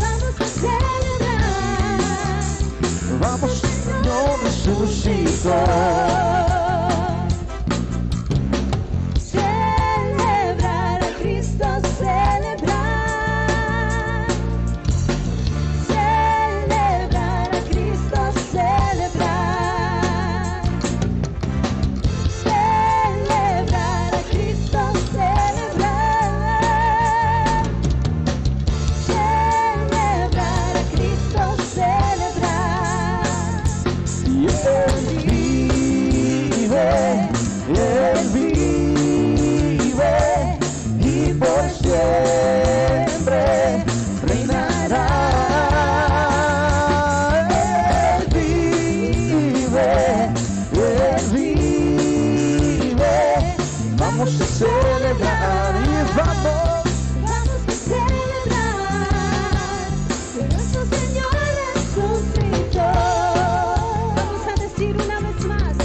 Vamos a celebrar. Vamos, Señor resucitó. Celebrar a Cristo, celebrar. Celebrar a Cristo, celebrar. Celebrar a Cristo, celebrar. Celebrar a Cristo, celebrar. Y Él vive, y por siempre reinará. Él vive, vamos a celebrar y vamos. Vamos a celebrar que nuestro Señor resucitó. Vamos a decir una vez más: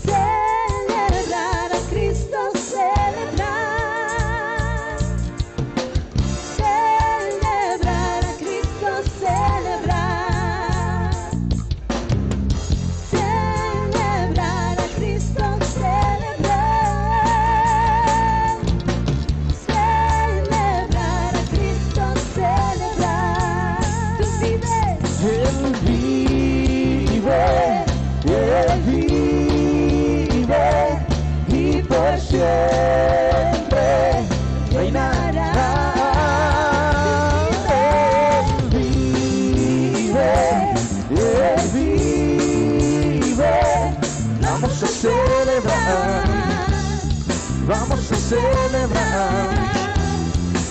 celebrar a Cristo, celebrar. Celebrar a Cristo, celebrar. Celebrar a Cristo, celebrar. Celebrar a Cristo, celebrar. Tú vives. Él vive, y por siempre reinará. Él vive, vamos a celebrar, vamos a celebrar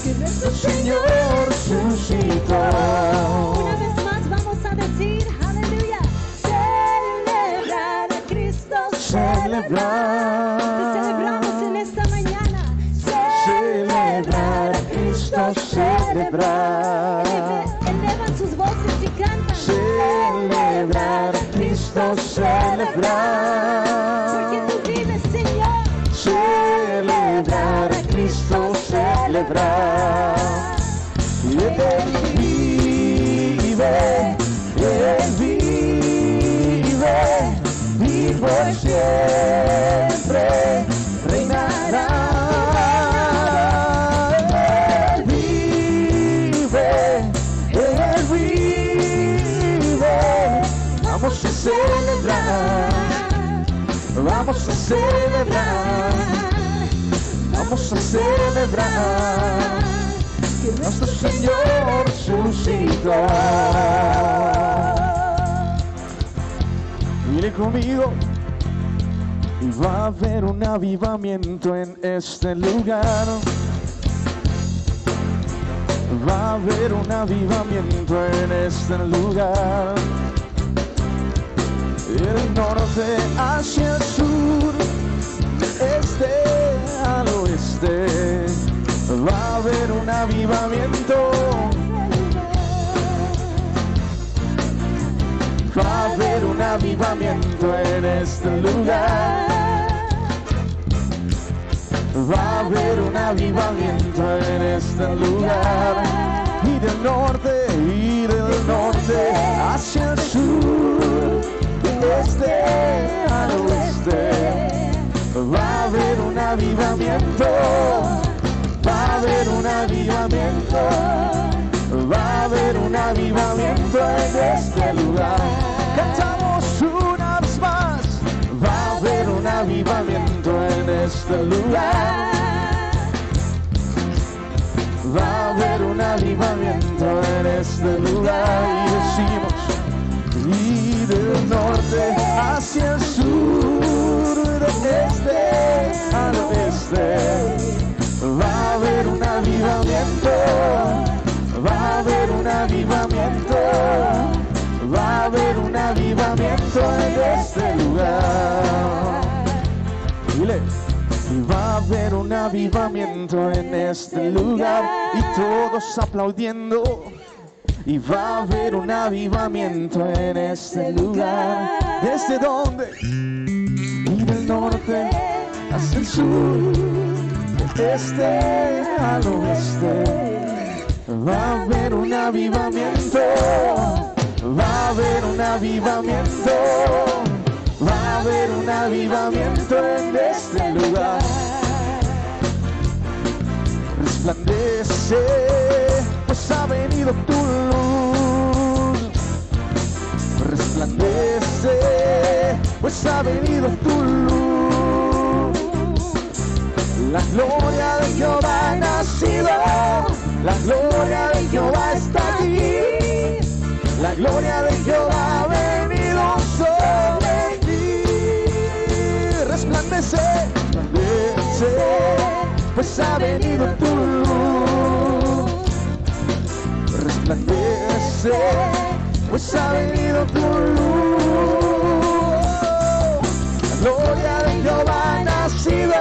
Que nuestro Señor resucitó. Una vez más vamos a decir aleluya. Celebrar a Cristo, celebrar. Te celebramos en esta mañana. Celebrar a Cristo, celebrar. Elevan sus voces y cantan. Celebrar a Cristo, celebrar. Porque tú vives, Señor. Celebrar a Cristo, celebrar. Y Él vive, y por siempre reinará. Él vive, vamos a celebrar, vamos a celebrar, vamos a celebrar que nuestro Señor resucitó. Dile conmigo. Y va a haber un avivamiento en este lugar. Va a haber un avivamiento en este lugar. Del norte hacia el sur, este al oeste. Va a haber un avivamiento. Va a haber un avivamiento en este lugar. Va a haber un avivamiento en este lugar. Y del norte hacia el sur, este al oeste. Va a haber un avivamiento. Va a haber un avivamiento. Va a haber un avivamiento en este lugar. Cantamos una vez más. Va a haber un avivamiento en este lugar. Va a haber un avivamiento en este lugar. Y decimos, y del norte hacia el sur, del este al oeste. Va a haber un avivamiento. Va a haber un avivamiento. Va a haber un avivamiento en este lugar. Dile. Y va a haber un avivamiento en este lugar. Y todos aplaudiendo. Y va a haber un avivamiento en este lugar. ¿Desde dónde? Y del norte hacia el sur, del este al oeste. avivamiento, va a haber un avivamiento, va a haber un avivamiento en este lugar. Resplandece, pues ha venido tu luz. Resplandece, pues ha venido tu luz. La gloria de Jehová ha nacido, la gloria de Jehová está aquí. La gloria de Jehová ha venido sobre ti. Resplandece, resplandece, pues ha venido tu luz. Resplandece, pues ha venido tu luz. La gloria de Jehová ha nacido,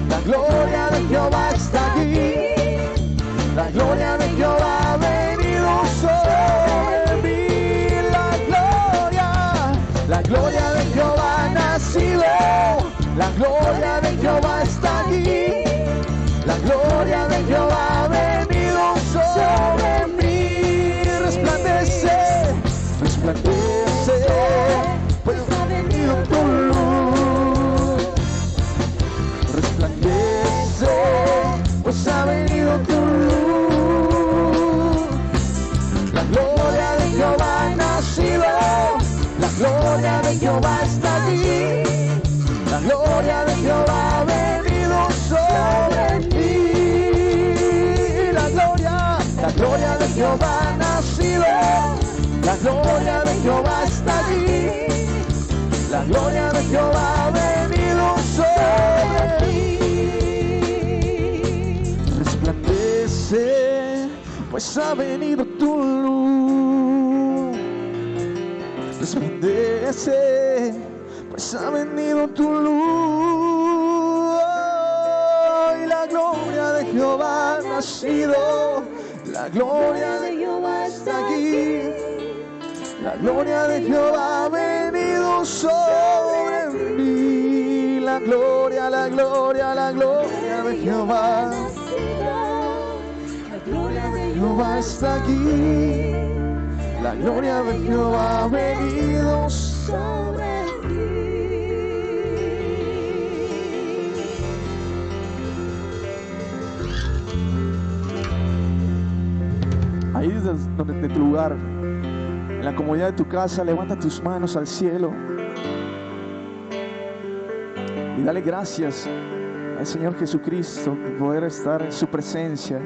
la gloria de Jehová está aquí. La gloria de Jehová ha venido sobre mí. La gloria de Jehová ha nacido, la gloria de Jehová está aquí. La gloria de Jehová ha venido sobre mí. Resplandece, resplandece, pues ha venido tu luz. Resplandece, pues ha venido tu luz. La gloria de Jehová ha nacido, la gloria de Jehová está aquí. La gloria de Jehová ha venido sobre ti. La gloria de Jehová ha nacido. La gloria de Jehová está aquí. La gloria de Jehová ha venido sobre ti. Resplandece, pues ha venido tu luz. Resplandece, pues ha venido tu luz. Y la gloria de Jehová ha nacido. La gloria de Jehová está aquí. La gloria de Jehová ha venido sobre mí. La gloria, la gloria, la gloria de Jehová. La gloria de Jehová está aquí. La gloria de Jehová ha venido sobre ti. Ahí desde de tu lugar, en la comodidad de tu casa, levanta tus manos al cielo y dale gracias al Señor Jesucristo por poder estar en su presencia.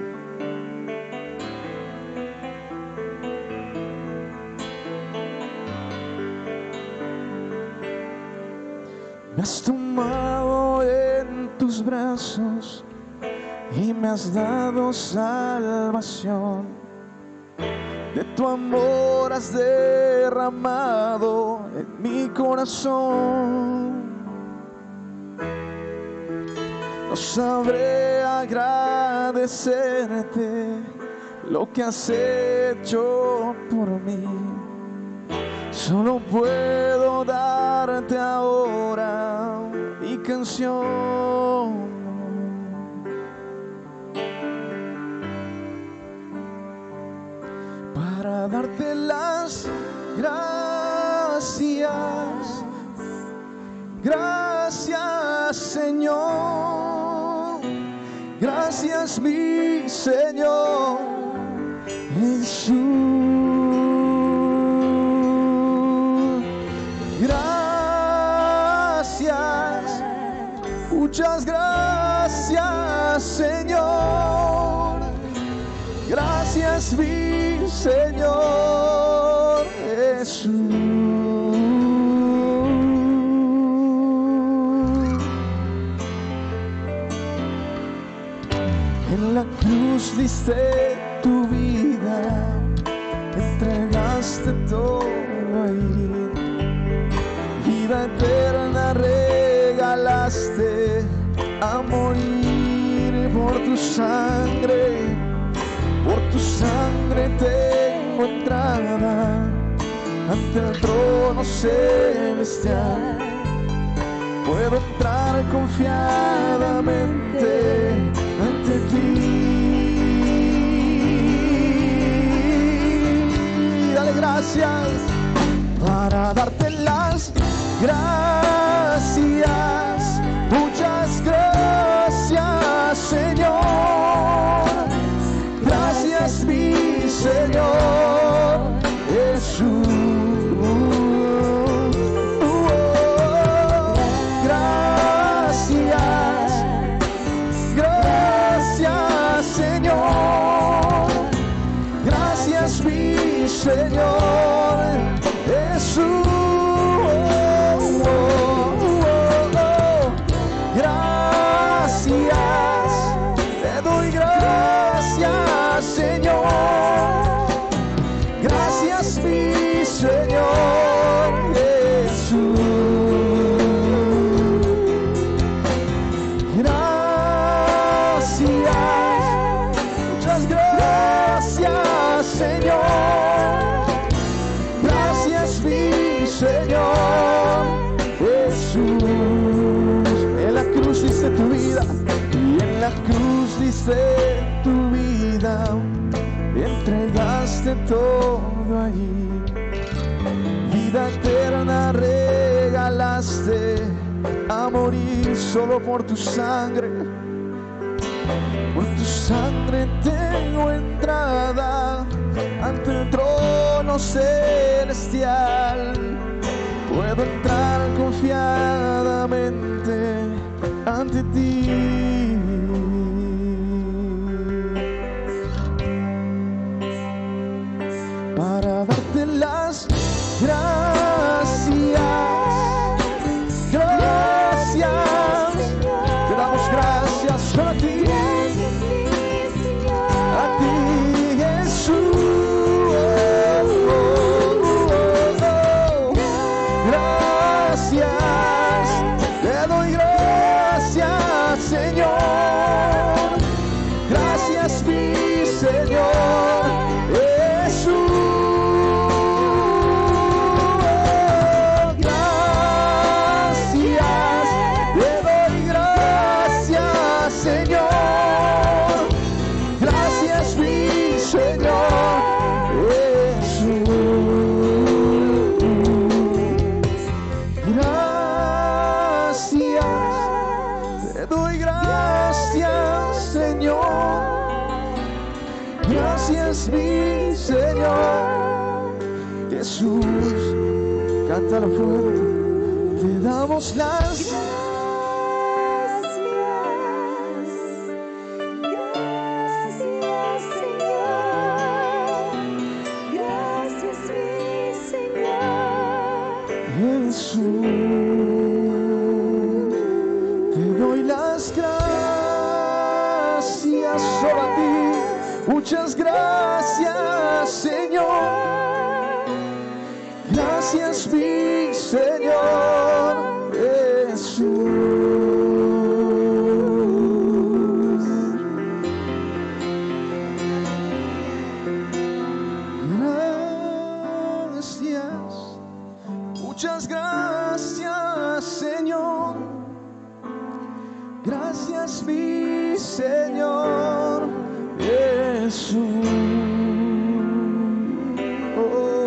Me has tomado en tus brazos y me has dado salvación. De tu amor has derramado en mi corazón. No sabré agradecerte lo que has hecho por mí. Solo puedo darte ahora mi canción. Para darte las gracias. Gracias, Señor. Gracias, mi Señor Jesús. Gracias, muchas gracias, Señor. Gracias, mi Señor Jesús. En la cruz diste tu vida, entregaste todo ahí. Vida eterna regalaste a morir por tu sangre. Por tu sangre tengo entrada ante el trono celestial. Puedo entrar confiadamente ante ti. Señor Jesús. Gracias, gracias Señor, gracias mi Señor Jesús. Gracias, te doy gracias Señor, gracias mi Señor Jesús. Muchas gracias Señor, gracias mi Señor Jesús. En la cruz diste tu vida y en la cruz diste tu vida, entregaste todo allí, vida eterna regalaste a morir solo por tu sangre. Por tu sangre tengo entrada ante el trono celestial. Puedo entrar confiadamente ante ti. Para darte las gracias. Gracias. Te damos gracias solo a ti. Gracias mi Señor Jesús. Cántalo fuerte. Te damos las gracias Señor, gracias mi Señor Jesús. Te doy las gracias solo a ti. Muchas gracias, Señor. Gracias, mi Señor Jesús. Gracias. Muchas gracias, Señor. Gracias, mi Señor Jesús. Oh,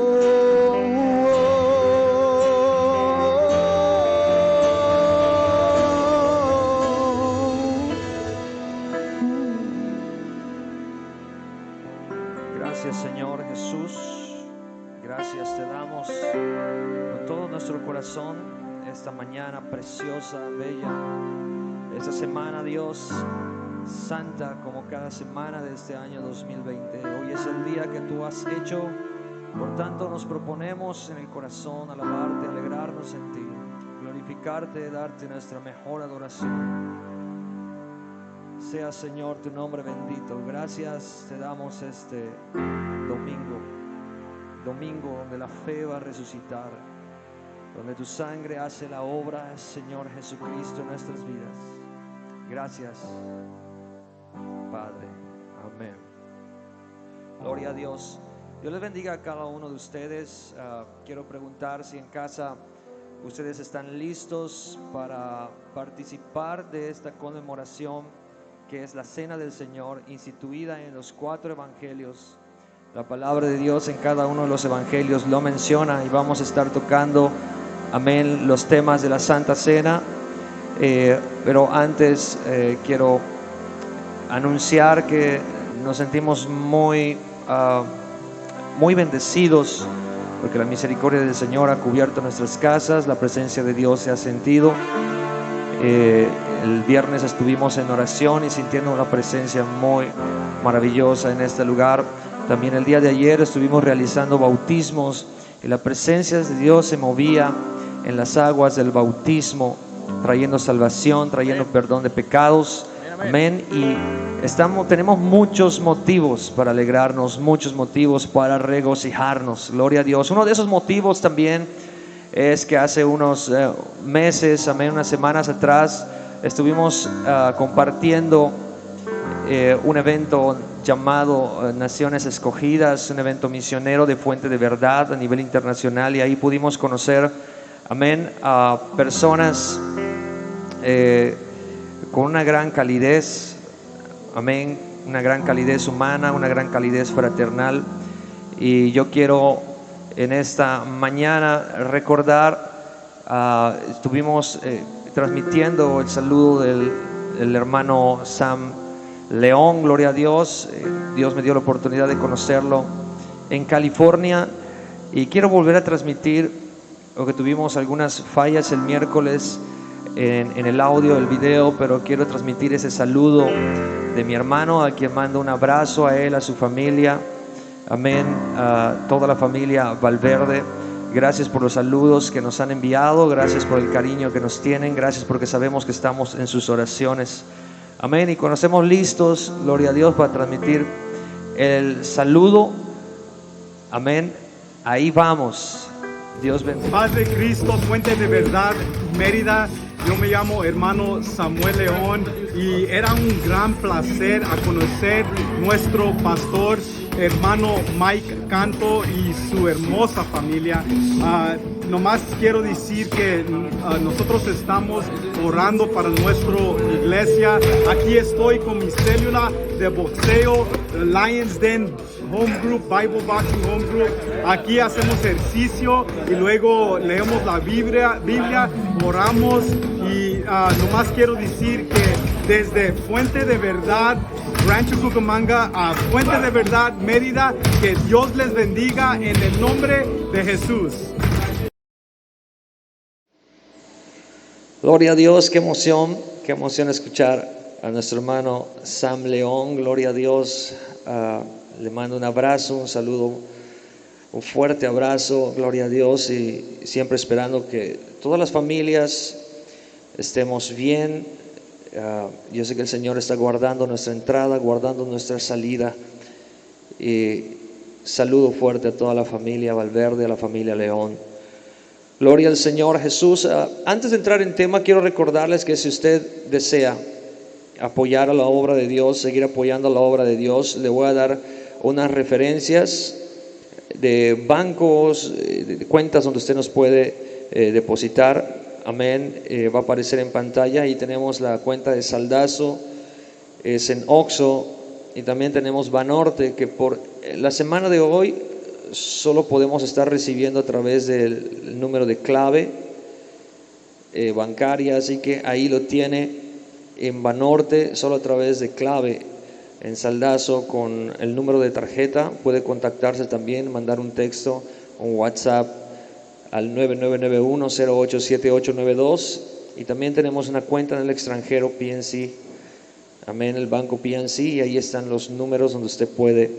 Gracias Señor Jesús, gracias te damos con todo nuestro corazón esta mañana preciosa, bella, esta semana Dios santa como cada semana de este año 2020. Hoy es el día que tú has hecho, por tanto nos proponemos en el corazón alabarte, alegrarnos en ti, glorificarte, darte nuestra mejor adoración. Sea Señor tu nombre bendito. Gracias te damos este domingo donde la fe va a resucitar, donde tu sangre hace la obra, Señor Jesucristo, en nuestras vidas. Gracias Padre, amén. Gloria a Dios. Dios les bendiga a cada uno de ustedes. Quiero preguntar si en casa ustedes están listos para participar de esta conmemoración que es la Cena del Señor, instituida en los 4 evangelios. La palabra de Dios en cada uno de los evangelios lo menciona y vamos a estar tocando, amén, los temas de la Santa Cena. Pero antes quiero anunciar que nos sentimos muy muy bendecidos porque la misericordia del Señor ha cubierto nuestras casas, la presencia de Dios se ha sentido. El viernes estuvimos en oración y sintiendo una presencia muy maravillosa en este lugar. También el día de ayer estuvimos realizando bautismos y la presencia de Dios se movía en las aguas del bautismo, trayendo salvación, trayendo perdón de pecados. Amén. Y tenemos muchos motivos para alegrarnos, muchos motivos para regocijarnos. Gloria a Dios. Uno de esos motivos también es que hace unos meses, amén, unas semanas atrás, estuvimos compartiendo un evento llamado Naciones Escogidas, un evento misionero de Fuente de Verdad a nivel internacional, y ahí pudimos conocer, amén, a personas con una gran calidez, amén, una gran calidez humana, una gran calidez fraternal. Y yo quiero en esta mañana recordar, estuvimos transmitiendo el saludo del hermano Sam León, gloria a Dios. Dios me dio la oportunidad de conocerlo en California, y quiero volver a transmitir, porque tuvimos algunas fallas el miércoles en el audio, el video, pero quiero transmitir ese saludo de mi hermano, a quien mando un abrazo, a él, a su familia, amén, a toda la familia Valverde. Gracias por los saludos que nos han enviado, gracias por el cariño que nos tienen, gracias porque sabemos que estamos en sus oraciones, amén. Y cuando estemos listos, gloria a Dios, para transmitir el saludo, amén, ahí vamos. Dios bendiga. Paz de Cristo, Fuente de Verdad, Mérida. Yo me llamo hermano Samuel León y era un gran placer a conocer nuestro pastor, hermano Mike Canto, y su hermosa familia. Nomás quiero decir que nosotros estamos orando para nuestra iglesia. Aquí estoy con mi célula de boxeo, Lions Den Home Group, Bible Boxing Home Group. Aquí hacemos ejercicio y luego leemos la Biblia, oramos, y nomás quiero decir que desde Fuente de Verdad, Rancho Cucamonga, a Fuente de Verdad, Mérida, que Dios les bendiga en el nombre de Jesús. Gloria a Dios, qué emoción escuchar a nuestro hermano Sam León. Gloria a Dios. Le mando un abrazo, un saludo, un fuerte abrazo, gloria a Dios, y siempre esperando que todas las familias estemos bien. Yo sé que el Señor está guardando nuestra entrada, guardando nuestra salida, y saludo fuerte a toda la familia Valverde, a la familia León. Gloria al Señor Jesús. Antes de entrar en tema, quiero recordarles que si usted desea apoyar a la obra de Dios, seguir apoyando a la obra de Dios, le voy a dar unas referencias de bancos, de cuentas donde usted nos puede depositar. Amén. Va a aparecer en pantalla. Ahí tenemos la cuenta de Saldazo, es en Oxxo, y también tenemos Banorte, que por la semana de hoy solo podemos estar recibiendo a través del número de clave bancaria, así que ahí lo tiene. En Banorte solo a través de clave. En Saldazo con el número de tarjeta puede contactarse también, mandar un texto, un WhatsApp al 9991-087892. Y también tenemos una cuenta en el extranjero, PNC, amén, el banco PNC, y ahí están los números donde usted puede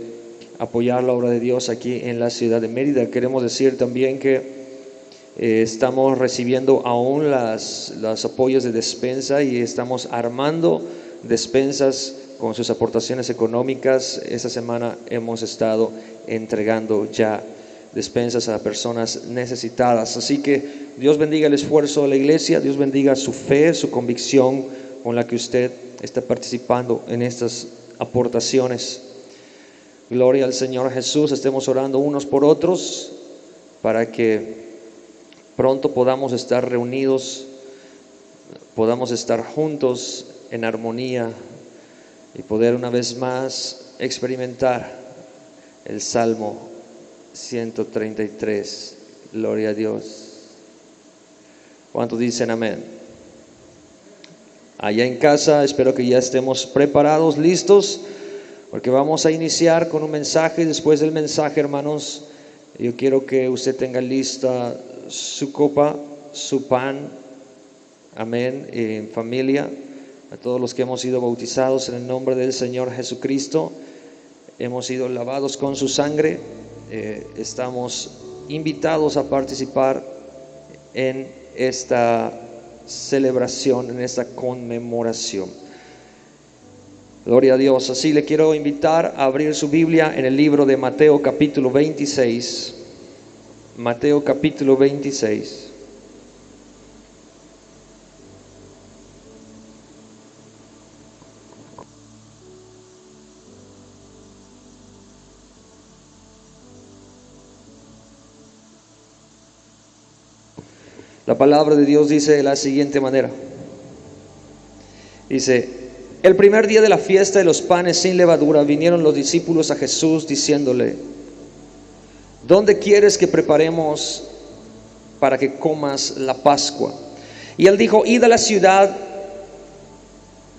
apoyar la obra de Dios aquí en la ciudad de Mérida. Queremos decir también que estamos recibiendo aún los apoyos de despensa, y estamos armando despensas con sus aportaciones económicas. Esta semana hemos estado entregando ya despensas a personas necesitadas. Así que Dios bendiga el esfuerzo de la iglesia, Dios bendiga su fe, su convicción con la que usted está participando en estas aportaciones. Gloria al Señor Jesús. Estemos orando unos por otros para que pronto podamos estar reunidos, podamos estar juntos en armonía y poder una vez más experimentar el Salmo 133. Gloria a Dios. ¿Cuántos dicen amén? Allá en casa espero que ya estemos preparados, listos. porque vamos a iniciar con un mensaje. Después del mensaje, hermanos, yo quiero que usted tenga lista su copa, su pan, amén, en familia. A todos los que hemos sido bautizados en el nombre del Señor Jesucristo, hemos sido lavados con su sangre, estamos invitados a participar en esta celebración, en esta conmemoración. Gloria a Dios. Así le quiero invitar a abrir su Biblia en el libro de Mateo capítulo 26. Mateo capítulo 26. La palabra de Dios dice de la siguiente manera. Dice: el primer día de la fiesta de los panes sin levadura vinieron los discípulos a Jesús diciéndole: ¿dónde quieres que preparemos para que comas la Pascua? Y él dijo: id a la ciudad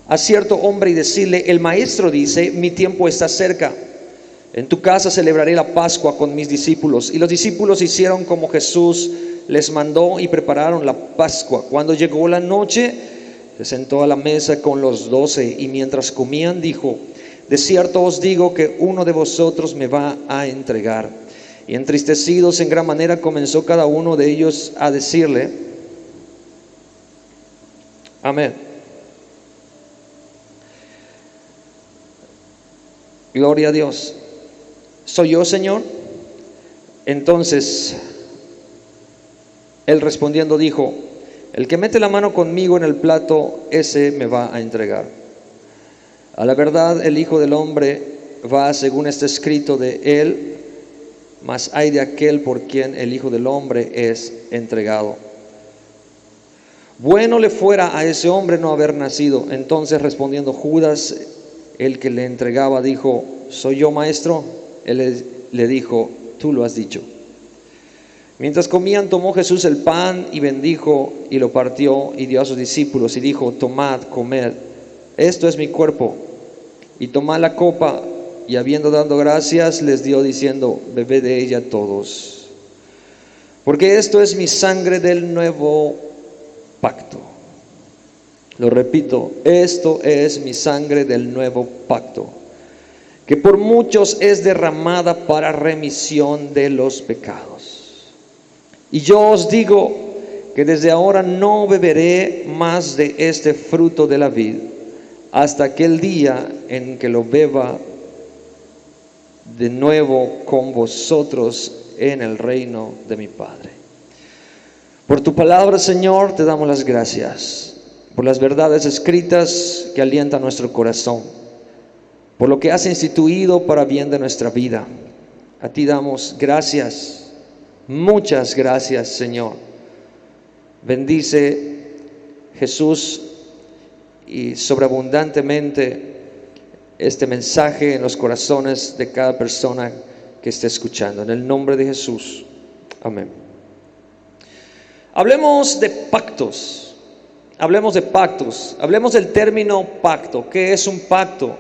a cierto hombre y decirle: el maestro dice, mi tiempo está cerca. En tu casa celebraré la Pascua con mis discípulos. Y los discípulos hicieron como Jesús les mandó y prepararon la Pascua. Cuando llegó la noche, se sentó a la mesa con los 12 y mientras comían dijo: de cierto os digo que uno de vosotros me va a entregar. Y entristecidos en gran manera comenzó cada uno de ellos a decirle: amén. Gloria a Dios. ¿Soy yo, Señor? Entonces él respondiendo dijo: el que mete la mano conmigo en el plato, ese me va a entregar. A la verdad, el Hijo del Hombre va según está escrito de él, mas hay de aquel por quien el Hijo del Hombre es entregado. Bueno le fuera a ese hombre no haber nacido. Entonces respondiendo Judas, el que le entregaba, dijo: ¿soy yo, maestro? Él le dijo: tú lo has dicho. Mientras comían, tomó Jesús el pan y bendijo y lo partió y dio a sus discípulos y dijo: tomad, comed, esto es mi cuerpo. Y tomad la copa y habiendo dado gracias les dio diciendo: bebed de ella todos, porque esto es mi sangre del nuevo pacto. Lo repito, esto es mi sangre del nuevo pacto, que por muchos es derramada para remisión de los pecados. Y yo os digo que desde ahora no beberé más de este fruto de la vid, hasta aquel día en que lo beba de nuevo con vosotros en el reino de mi Padre. Por tu palabra, Señor, te damos las gracias, por las verdades escritas que alientan nuestro corazón, por lo que has instituido para bien de nuestra vida. A ti damos gracias. Muchas gracias, Señor. Bendice, Jesús, y sobreabundantemente este mensaje en los corazones de cada persona que esté escuchando. En el nombre de Jesús. Amén. Hablemos de pactos. Hablemos de pactos. Hablemos del término pacto. ¿Qué es un pacto?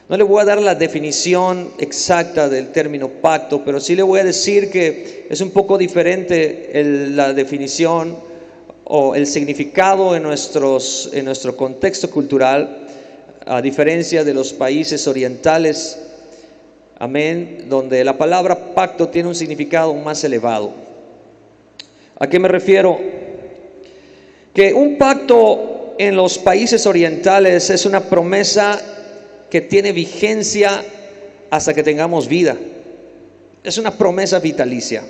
No le voy a dar la definición exacta del término pacto, pero sí le voy a decir que es un poco diferente la definición o el significado en nuestro contexto cultural, a diferencia de los países orientales, amén, donde la palabra pacto tiene un significado más elevado. ¿A qué me refiero? Que un pacto en los países orientales es una promesa que tiene vigencia hasta que tengamos vida. Es una promesa vitalicia.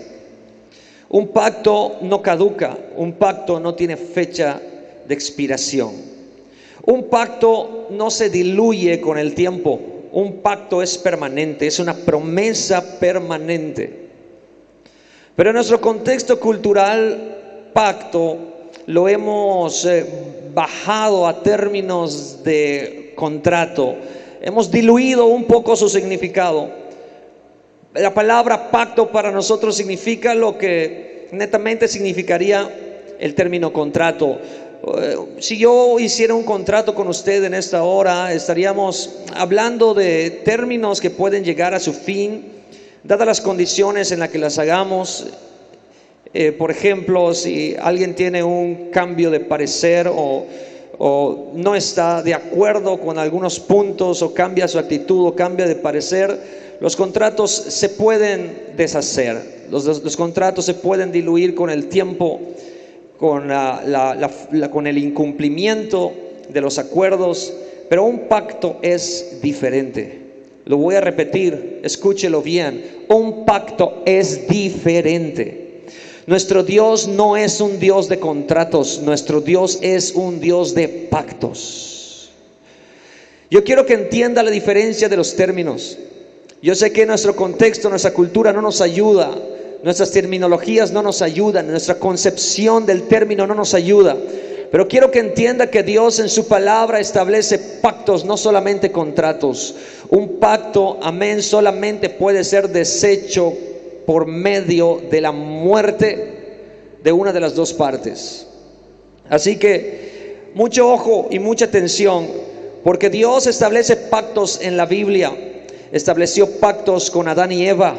Un pacto no caduca, un pacto no tiene fecha de expiración. Un pacto no se diluye con el tiempo. Un pacto es permanente, es una promesa permanente. Pero en nuestro contexto cultural, pacto lo hemos bajado a términos de contrato. Hemos diluido un poco su significado. La palabra pacto para nosotros significa lo que netamente significaría el término contrato. Si yo hiciera un contrato con usted en esta hora, estaríamos hablando de términos que pueden llegar a su fin, dadas las condiciones en las que las hagamos. Por ejemplo, si alguien tiene un cambio de parecer o no está de acuerdo con algunos puntos, o cambia su actitud o cambia de parecer, los contratos se pueden deshacer, los contratos se pueden diluir con el tiempo, con el incumplimiento de los acuerdos. Pero un pacto es diferente. Lo voy a repetir, escúchelo bien: un pacto es diferente. Nuestro Dios no es un Dios de contratos, nuestro Dios es un Dios de pactos. Yo quiero que entienda la diferencia de los términos. Yo sé que nuestro contexto, nuestra cultura no nos ayuda, nuestras terminologías no nos ayudan, nuestra concepción del término no nos ayuda. Pero quiero que entienda que Dios en su palabra establece pactos, no solamente contratos. Un pacto, amén, solamente puede ser deshecho por medio de la muerte de una de las dos partes. Así que mucho ojo y mucha atención, porque Dios establece pactos en la Biblia. Estableció pactos con Adán y Eva,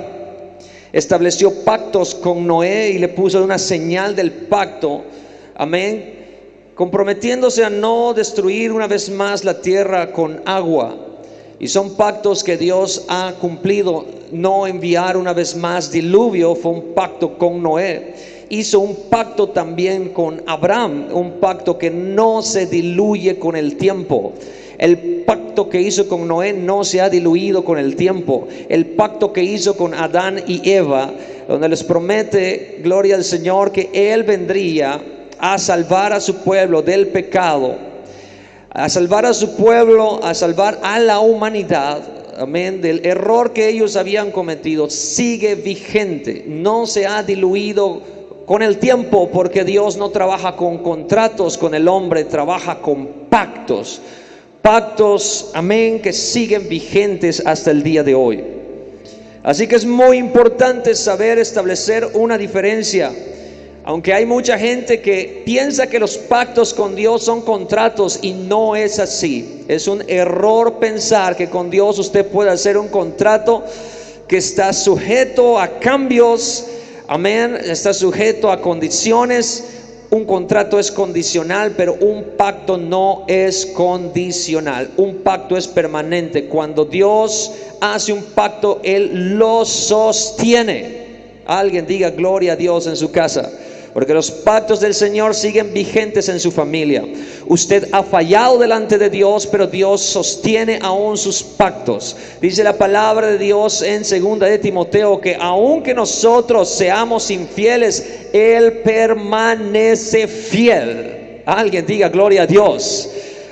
estableció pactos con Noé y le puso una señal del pacto, amén, comprometiéndose a no destruir una vez más la tierra con agua. Y son pactos que Dios ha cumplido. No enviar una vez más diluvio fue un pacto con Noé. Hizo un pacto también con Abraham, un pacto que no se diluye con el tiempo. El pacto que hizo con Noé no se ha diluido con el tiempo. El pacto que hizo con Adán y Eva, donde les promete, gloria al Señor, que Él vendría a salvar a su pueblo del pecado, a salvar a su pueblo, a salvar a la humanidad, amén, del error que ellos habían cometido, sigue vigente, no se ha diluido con el tiempo, porque Dios no trabaja con contratos con el hombre, trabaja con pactos. Pactos, amén, que siguen vigentes hasta el día de hoy. Así que es muy importante saber establecer una diferencia. Aunque hay mucha gente que piensa que los pactos con Dios son contratos, y no es así. Es un error pensar que con Dios usted puede hacer un contrato que está sujeto a cambios, amén, está sujeto a condiciones. Un contrato es condicional, pero un pacto no es condicional. Un pacto es permanente. Cuando Dios hace un pacto, Él lo sostiene. Alguien diga gloria a Dios en su casa, porque los pactos del Señor siguen vigentes en su familia. Usted ha fallado delante de Dios, pero Dios sostiene aún sus pactos. Dice la palabra de Dios en 2 de Timoteo que aunque nosotros seamos infieles, Él permanece fiel. Alguien diga gloria a Dios.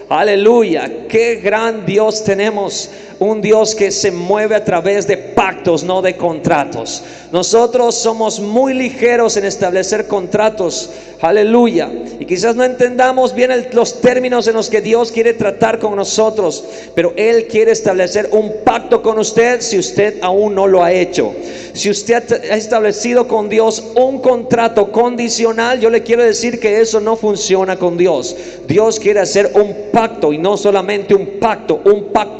Aleluya, qué gran Dios tenemos. Un Dios que se mueve a través de pactos, no de contratos. Nosotros somos muy ligeros en establecer contratos. Aleluya. Y quizás no entendamos bien los términos en los que Dios quiere tratar con nosotros, pero Él quiere establecer un pacto con usted si usted aún no lo ha hecho. Si usted ha establecido con Dios un contrato condicional, yo le quiero decir que eso no funciona con Dios. Dios quiere hacer un pacto, y no solamente un pacto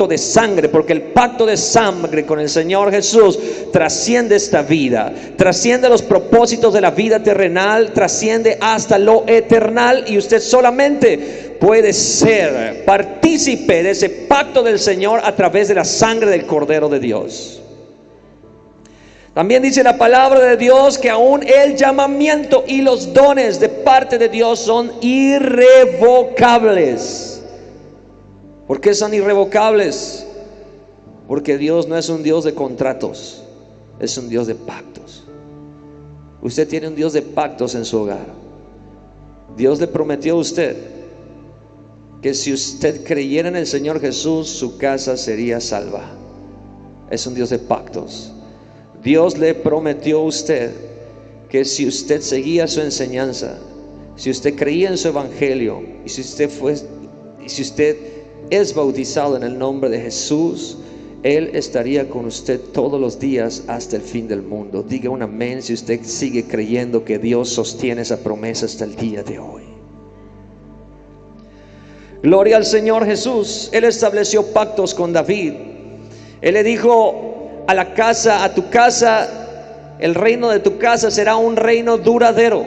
de sangre, porque el pacto de sangre con el Señor Jesús trasciende esta vida, trasciende los propósitos de la vida terrenal, trasciende hasta lo eternal, y usted solamente puede ser partícipe de ese pacto del Señor a través de la sangre del Cordero de Dios. También dice la palabra de Dios que aún el llamamiento y los dones de parte de Dios son irrevocables. ¿Por qué son irrevocables? Porque Dios no es un Dios de contratos, es un Dios de pactos. Usted tiene un Dios de pactos en su hogar. Dios le prometió a usted que si usted creyera en el Señor Jesús, su casa sería salva. Es un Dios de pactos. Dios le prometió a usted que si usted seguía su enseñanza, si usted creía en su evangelio, y si usted es bautizado en el nombre de Jesús, Él estaría con usted todos los días hasta el fin del mundo. Diga un amén si usted sigue creyendo que Dios sostiene esa promesa hasta el día de hoy. Gloria al Señor Jesús. Él estableció pactos con David. Él le dijo a tu casa, el reino de tu casa será un reino duradero.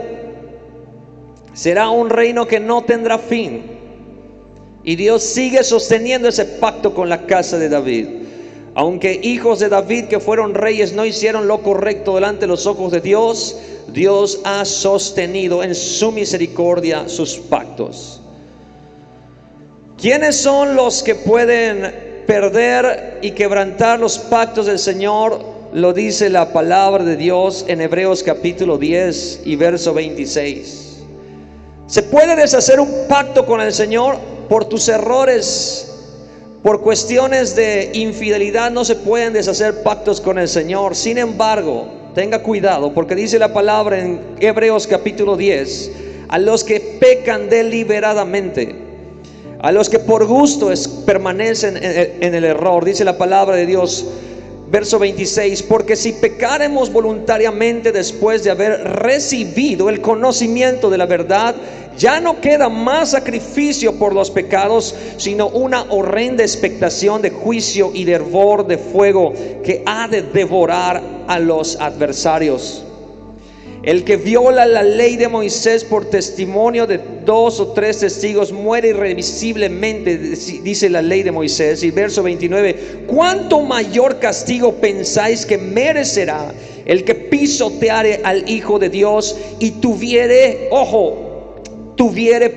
Será un reino que no tendrá fin. Y Dios sigue sosteniendo ese pacto con la casa de David. Aunque hijos de David que fueron reyes no hicieron lo correcto delante de los ojos de Dios, Dios ha sostenido en su misericordia sus pactos. ¿Quiénes son los que pueden perder y quebrantar los pactos del Señor? Lo dice la palabra de Dios en Hebreos capítulo 10 y verso 26. ¿Se puede deshacer un pacto con el Señor? Por tus errores, por cuestiones de infidelidad, no se pueden deshacer pactos con el Señor. Sin embargo, tenga cuidado, porque dice la palabra en Hebreos capítulo 10, a los que pecan deliberadamente, a los que por gusto permanecen en el error, dice la palabra de Dios, verso 26, porque si pecaremos voluntariamente después de haber recibido el conocimiento de la verdad, ya no queda más sacrificio por los pecados, sino una horrenda expectación de juicio y de hervor de fuego que ha de devorar a los adversarios. El que viola la ley de Moisés por testimonio de 2 o 3 testigos muere irremisiblemente, dice la ley de Moisés. Y verso 29, ¿cuánto mayor castigo pensáis que merecerá el que pisoteare al Hijo de Dios y tuviere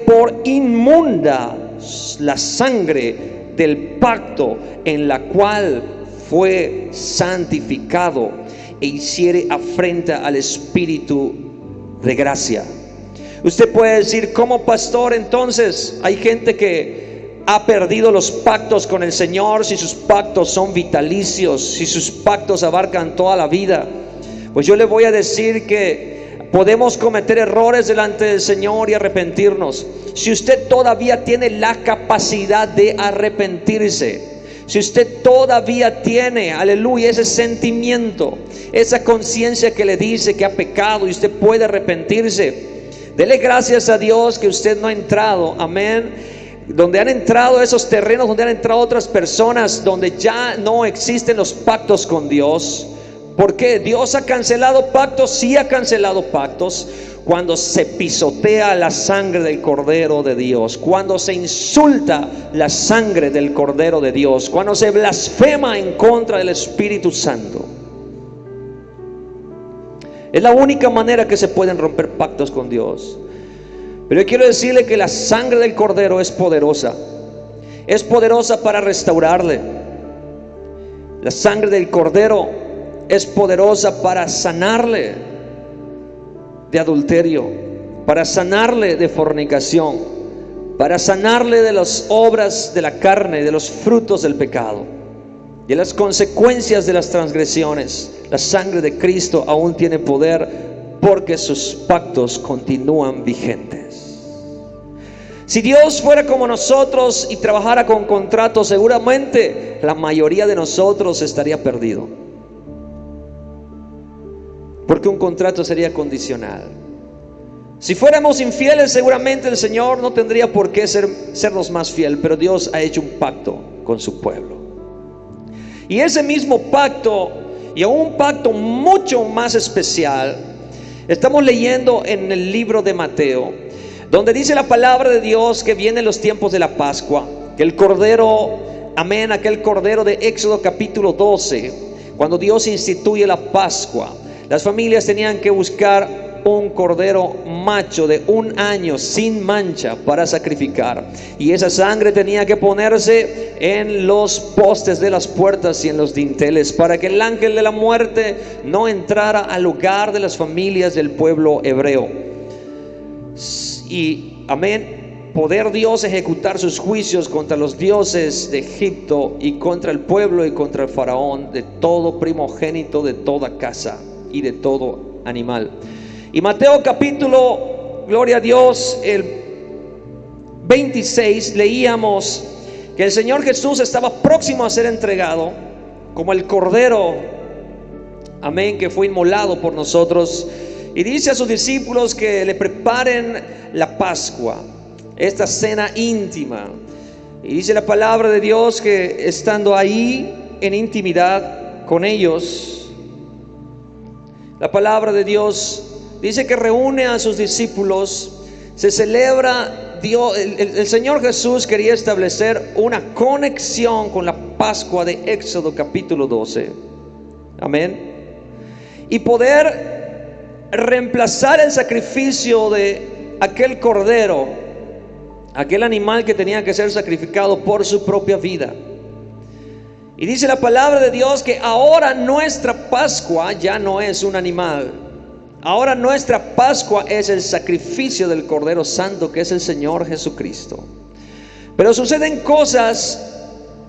por inmunda la sangre del pacto en la cual fue santificado e hiciere afrenta al Espíritu de gracia? Usted puede decir, como pastor, entonces hay gente que ha perdido los pactos con el Señor, si sus pactos son vitalicios, si sus pactos abarcan toda la vida. Pues yo le voy a decir que podemos cometer errores delante del Señor y arrepentirnos. Si usted todavía tiene la capacidad de arrepentirse, si usted todavía tiene, aleluya, ese sentimiento, esa conciencia que le dice que ha pecado y usted puede arrepentirse, dele gracias a Dios que usted no ha entrado, amén, donde han entrado esos terrenos, donde han entrado otras personas, donde ya no existen los pactos con Dios. ¿Por qué? ¿Dios ha cancelado pactos? Sí ha cancelado pactos. Cuando se pisotea la sangre del Cordero de Dios, cuando se insulta la sangre del Cordero de Dios, cuando se blasfema en contra del Espíritu Santo. Es la única manera que se pueden romper pactos con Dios. Pero yo quiero decirle que la sangre del Cordero es poderosa para restaurarle. La sangre del Cordero es poderosa para sanarle de adulterio, para sanarle de fornicación, para sanarle de las obras de la carne, de los frutos del pecado y de las consecuencias de las transgresiones. La sangre de Cristo aún tiene poder porque sus pactos continúan vigentes. Si Dios fuera como nosotros y trabajara con contratos, seguramente la mayoría de nosotros estaría perdido, porque un contrato sería condicional. Si fuéramos infieles, seguramente el Señor no tendría por qué sernos más fiel, pero Dios ha hecho un pacto con su pueblo. Y ese mismo pacto, y aún un pacto mucho más especial, estamos leyendo en el libro de Mateo, donde dice la palabra de Dios que vienen los tiempos de la Pascua, que el Cordero, amén, aquel Cordero de Éxodo capítulo 12, cuando Dios instituye la Pascua, las familias tenían que buscar un cordero macho de 1 año sin mancha para sacrificar, y esa sangre tenía que ponerse en los postes de las puertas y en los dinteles para que el ángel de la muerte no entrara al hogar de las familias del pueblo hebreo. Y amén, poder Dios ejecutar sus juicios contra los dioses de Egipto y contra el pueblo y contra el faraón, de todo primogénito de toda casa y de todo animal. Y Mateo capítulo, gloria a Dios, el 26, leíamos que el Señor Jesús estaba próximo a ser entregado como el Cordero, amén, que fue inmolado por nosotros. Y dice a sus discípulos que le preparen la Pascua, esta cena íntima, Y dice la palabra de Dios que estando ahí en intimidad con ellos, la palabra de Dios dice que reúne a sus discípulos, se celebra Dios, el Señor Jesús quería establecer una conexión con la Pascua de Éxodo capítulo 12. Amén. Y poder reemplazar el sacrificio de aquel cordero, aquel animal que tenía que ser sacrificado por su propia vida. Y dice la palabra de Dios que ahora nuestra Pascua ya no es un animal. Ahora nuestra Pascua es el sacrificio del Cordero Santo, que es el Señor Jesucristo. Pero suceden cosas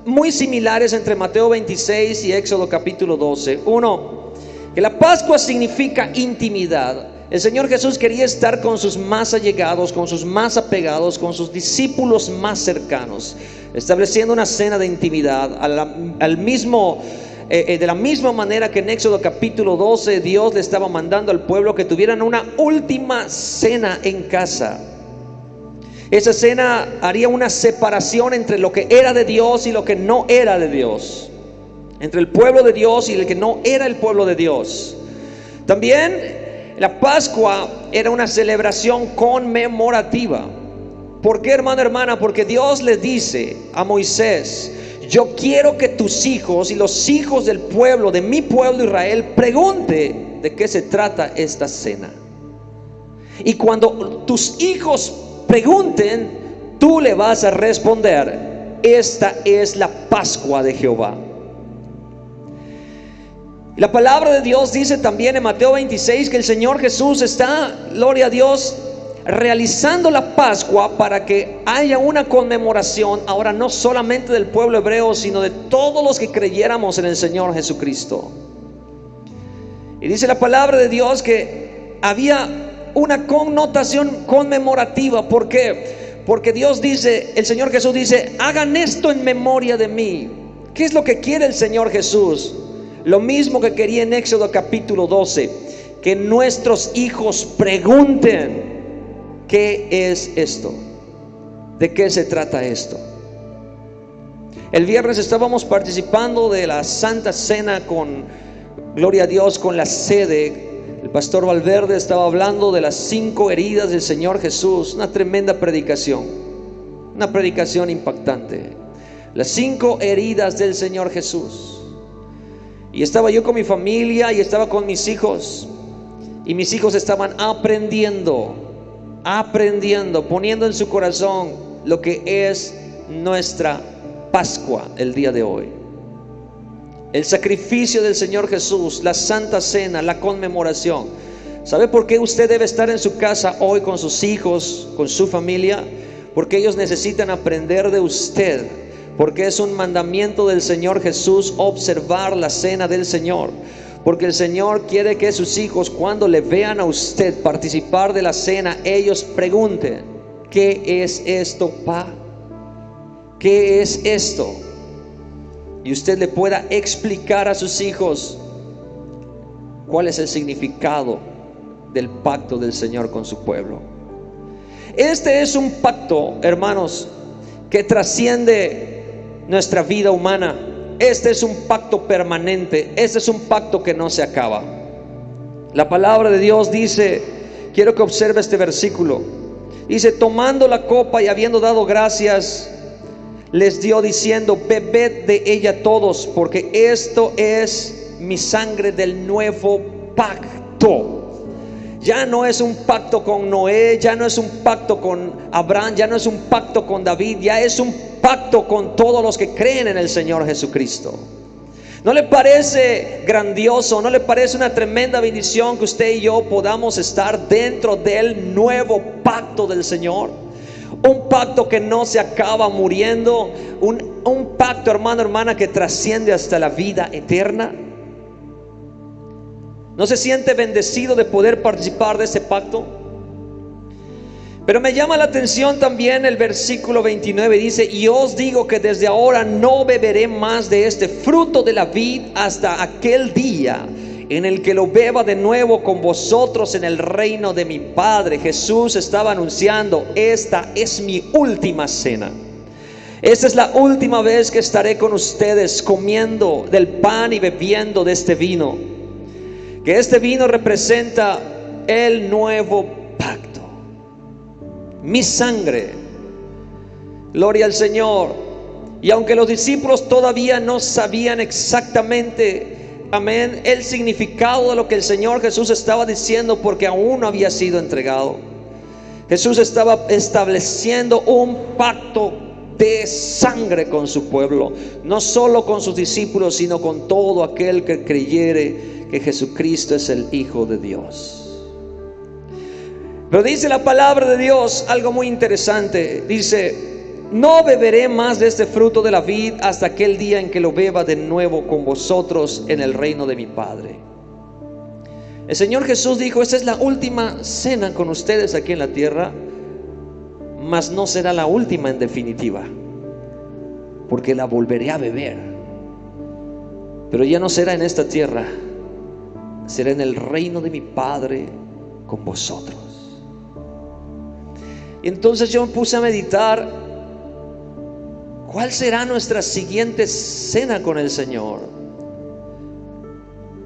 muy similares entre Mateo 26 y Éxodo capítulo 12. Uno, que la Pascua significa intimidad. El Señor Jesús quería estar con sus más allegados, con sus más apegados, con sus discípulos más cercanos, estableciendo una cena de intimidad de la misma manera que en Éxodo capítulo 12 Dios le estaba mandando al pueblo que tuvieran una última cena en casa. Esa cena haría una separación entre lo que era de Dios y lo que no era de Dios, entre el pueblo de Dios y el que no era el pueblo de Dios. También la Pascua era una celebración conmemorativa. ¿Por qué, hermano, hermana? Porque Dios le dice a Moisés: yo quiero que tus hijos y los hijos del pueblo, de mi pueblo Israel, pregunte de qué se trata esta cena. Y cuando tus hijos pregunten, tú le vas a responder: esta es la Pascua de Jehová. La palabra de Dios dice también en Mateo 26 que el Señor Jesús está, gloria a Dios, realizando la Pascua para que haya una conmemoración ahora no solamente del pueblo hebreo, sino de todos los que creyéramos en el Señor Jesucristo. Y dice la palabra de Dios que había una connotación conmemorativa. ¿Por qué? Porque Dios dice, el Señor Jesús dice: hagan esto en memoria de mí. ¿Qué es lo que quiere el Señor Jesús? Lo mismo que quería en Éxodo capítulo 12, que nuestros hijos pregunten: ¿qué es esto? ¿De qué se trata esto? El viernes estábamos participando de la Santa Cena con, gloria a Dios, con la sede. El pastor Valverde estaba hablando de las 5 heridas del Señor Jesús. Una tremenda predicación, una predicación impactante. Las 5 heridas del Señor Jesús. Y estaba yo con mi familia y estaba con mis hijos. Y mis hijos estaban aprendiendo, poniendo en su corazón lo que es nuestra Pascua el día de hoy. El sacrificio del Señor Jesús, la Santa Cena, la conmemoración. ¿Sabe por qué usted debe estar en su casa hoy con sus hijos, con su familia? Porque ellos necesitan aprender de usted. Porque es un mandamiento del Señor Jesús observar la cena del Señor. Porque el Señor quiere que sus hijos, cuando le vean a usted participar de la cena, ellos pregunten: ¿qué es esto, pa? ¿Qué es esto? Y usted le pueda explicar a sus hijos cuál es el significado del pacto del Señor con su pueblo. Este es un pacto, hermanos, que trasciende nuestra vida humana. Este es un pacto permanente. Este es un pacto que no se acaba. La palabra de Dios dice, quiero que observe este versículo. Dice: tomando la copa y habiendo dado gracias, les dio diciendo: bebed de ella todos, porque esto es mi sangre del nuevo pacto. Ya no es un pacto con Noé, ya no es un pacto con Abraham, ya no es un pacto con David, ya es un pacto con todos los que creen en el Señor Jesucristo. ¿No le parece grandioso? ¿No le parece una tremenda bendición que usted y yo podamos estar dentro del nuevo pacto del Señor? Un pacto que no se acaba muriendo, un pacto, hermano, hermana, que trasciende hasta la vida eterna. ¿No se siente bendecido de poder participar de ese pacto? Pero me llama la atención también el versículo 29. Dice: y os digo que desde ahora no beberé más de este fruto de la vid hasta aquel día en el que lo beba de nuevo con vosotros en el reino de mi Padre. Jesús estaba anunciando: esta es mi última cena. Esta es la última vez que estaré con ustedes comiendo del pan y bebiendo de este vino. Que este vino representa el nuevo pacto, mi sangre. Gloria al Señor. Y aunque los discípulos todavía no sabían exactamente, amén, el significado de lo que el Señor Jesús estaba diciendo, porque aún no había sido entregado, Jesús estaba estableciendo un pacto de sangre con su pueblo, no solo con sus discípulos, sino con todo aquel que creyere que Jesucristo es el Hijo de Dios. Pero dice la palabra de Dios algo muy interesante. Dice: no beberé más de este fruto de la vid hasta aquel día en que lo beba de nuevo con vosotros en el reino de mi Padre. El Señor Jesús dijo: esta es la última cena con ustedes aquí en la tierra, mas no será la última en definitiva, porque la volveré a beber. Pero ya no será en esta tierra, será en el reino de mi Padre con vosotros. Y entonces yo me puse a meditar: ¿cuál será nuestra siguiente cena con el Señor?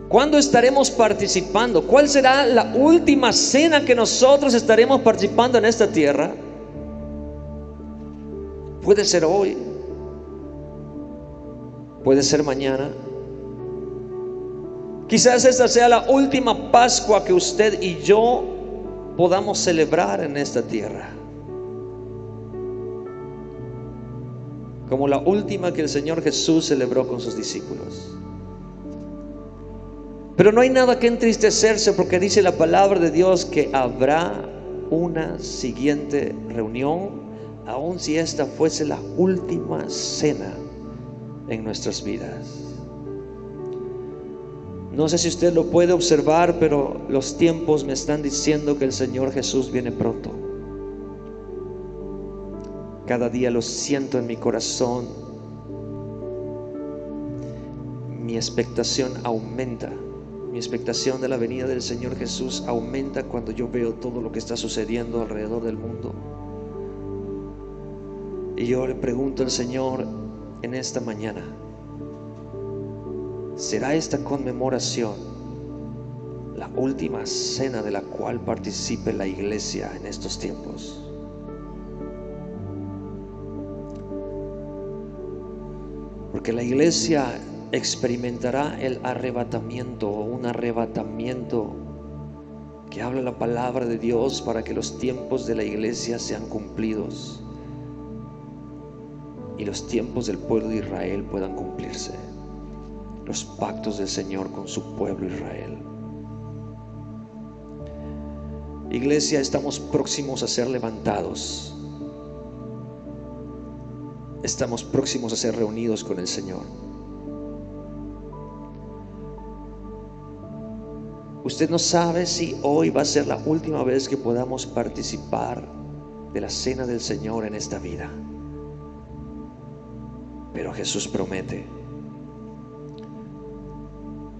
¿Cuándo estaremos participando? ¿Cuál será la última cena que nosotros estaremos participando en esta tierra? Puede ser hoy, puede ser mañana. Quizás esta sea la última Pascua que usted y yo podamos celebrar en esta tierra, como la última que el Señor Jesús celebró con sus discípulos. Pero no hay nada que entristecerse, porque dice la palabra de Dios que habrá una siguiente reunión, aun si esta fuese la última cena en nuestras vidas. No sé si usted lo puede observar, pero los tiempos me están diciendo que el Señor Jesús viene pronto. Cada día lo siento en mi corazón. Mi expectación aumenta. Mi expectación de la venida del Señor Jesús aumenta cuando yo veo todo lo que está sucediendo alrededor del mundo. Y yo le pregunto al Señor en esta mañana: ¿será esta conmemoración la última cena de la cual participe la iglesia en estos tiempos? Porque la iglesia experimentará el arrebatamiento, o un arrebatamiento que habla la palabra de Dios para que los tiempos de la iglesia sean cumplidos y los tiempos del pueblo de Israel puedan cumplirse, los pactos del Señor con su pueblo Israel. Iglesia, estamos próximos a ser levantados, estamos próximos a ser reunidos con el Señor. Usted no sabe si hoy va a ser la última vez que podamos participar de la cena del Señor en esta vida. Pero Jesús promete: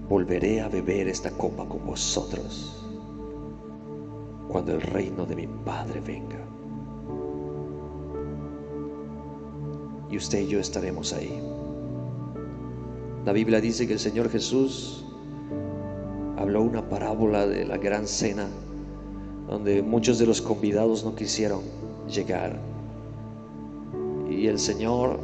volveré a beber esta copa con vosotros cuando el reino de mi Padre venga. Y usted y yo estaremos ahí. La Biblia dice que el Señor Jesús habló una parábola de la gran cena, donde muchos de los convidados no quisieron llegar, y el Señor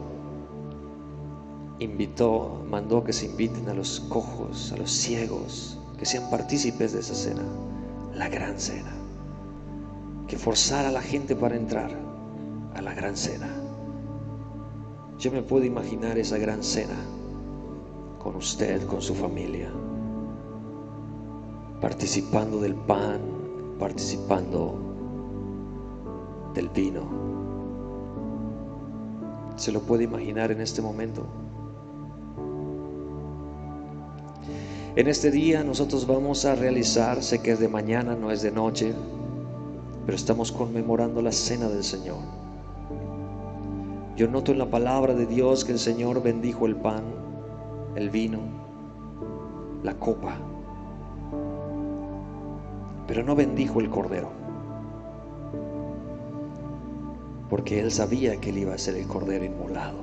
mandó que se inviten a los cojos, a los ciegos, que sean partícipes de esa cena, la gran cena, que forzara a la gente para entrar a la gran cena. Yo me puedo imaginar esa gran cena con usted, con su familia, participando del pan, participando del vino. ¿Se lo puede imaginar en este momento? En este día nosotros vamos a realizar, sé que es de mañana, no es de noche, pero estamos conmemorando la cena del Señor. Yo noto en la palabra de Dios que el Señor bendijo el pan, el vino, la copa, pero no bendijo el cordero. porque Él sabía que Él iba a ser el Cordero inmolado.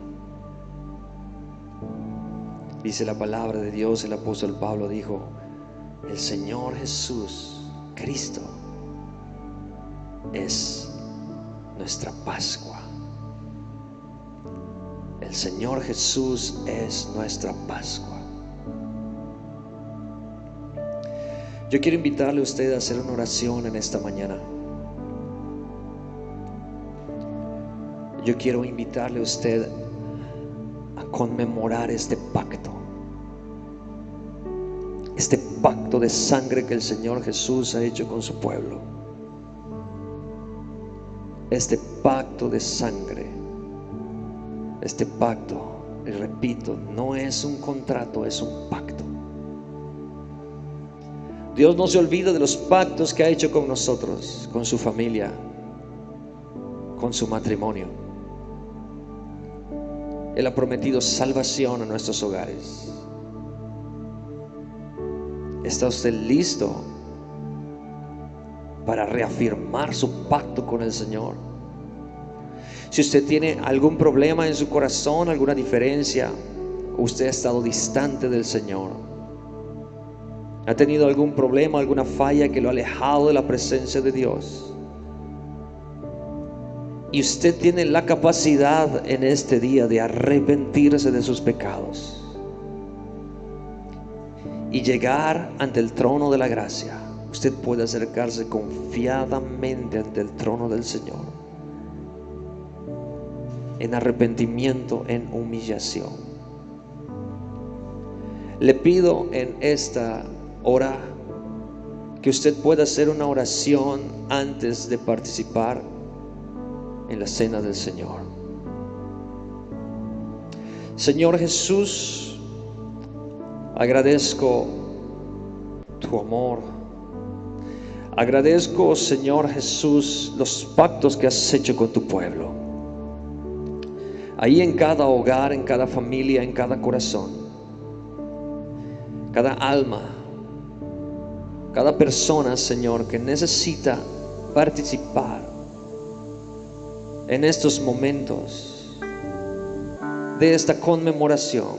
Dice la palabra de Dios, el apóstol Pablo dijo: el Señor Jesús, Cristo, es nuestra Pascua. El Señor Jesús es nuestra Pascua. Yo quiero invitarle a usted a hacer una oración en esta mañana. Yo quiero invitarle a usted a conmemorar este pacto de sangre que el Señor Jesús ha hecho con su pueblo. Este pacto de sangre, este pacto, y repito, no es un contrato, es un pacto. Dios no se olvida de los pactos que ha hecho con nosotros, con su familia, con su matrimonio. Él ha prometido salvación a nuestros hogares. ¿Está usted listo para reafirmar su pacto con el Señor? Si usted tiene algún problema en su corazón, alguna diferencia, usted ha estado distante del Señor, ha tenido algún problema, alguna falla que lo ha alejado de la presencia de Dios, y usted tiene la capacidad en este día de arrepentirse de sus pecados y llegar ante el trono de la gracia, usted puede acercarse confiadamente ante el trono del Señor, en arrepentimiento, en humillación. Le pido en esta hora que usted pueda hacer una oración antes de participar en la cena del Señor. Señor Jesús, agradezco tu amor. Agradezco, Señor Jesús, los pactos que has hecho con tu pueblo. Ahí en cada hogar, en cada familia, en cada corazón, cada alma, cada persona, Señor, que necesita participar en estos momentos de esta conmemoración,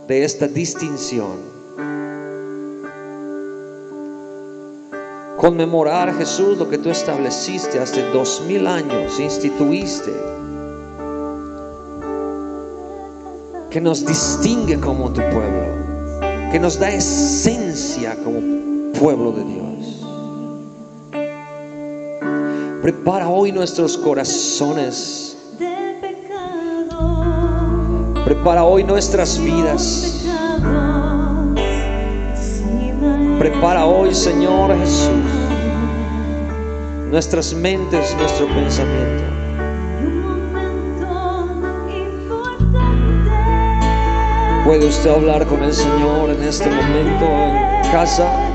de esta distinción. Conmemorar, Jesús, lo que tú estableciste hace 2000 años, instituiste, que nos distingue como tu pueblo, que nos da esencia como pueblo de Dios. Prepara hoy nuestros corazones, prepara hoy nuestras vidas. Prepara hoy, Señor Jesús, nuestras mentes, nuestro pensamiento. Puede usted hablar con el Señor en este momento en casa.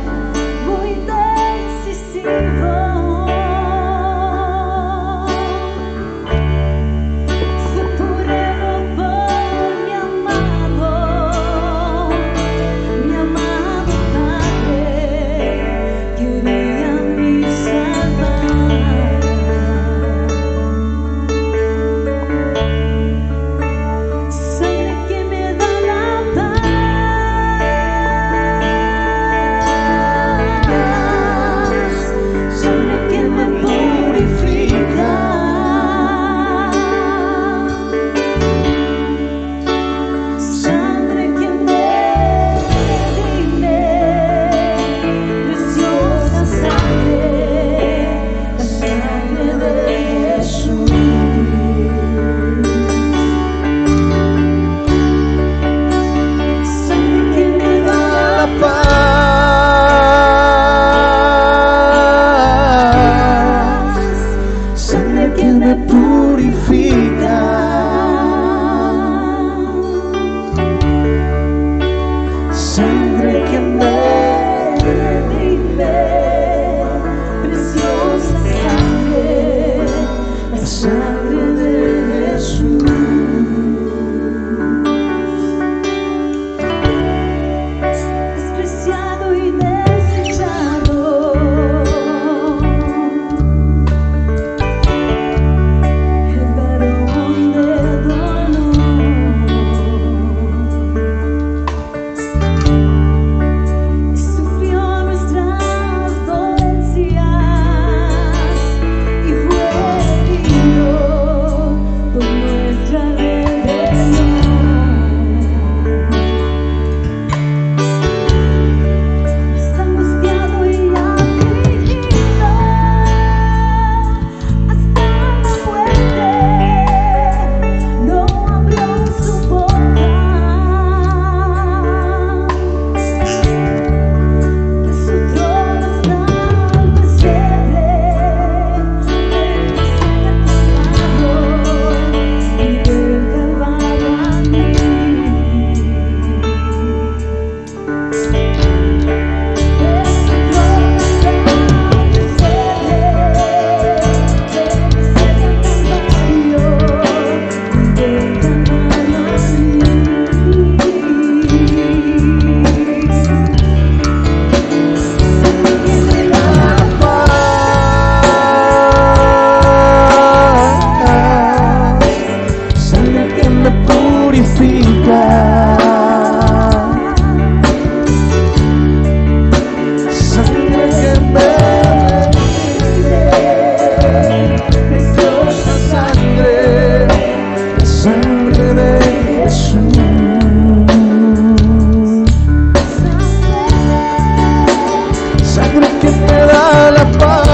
sangre que me da la paz,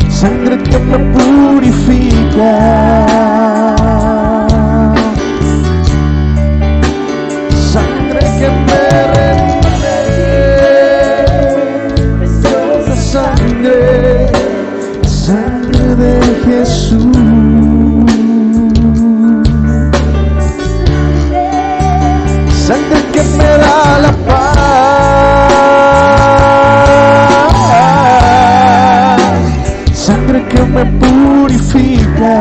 sangre que me purifica, sangre que me redime, preciosa sangre, sangre de Jesús. Sangre que me da la paz, sangre que me purifica,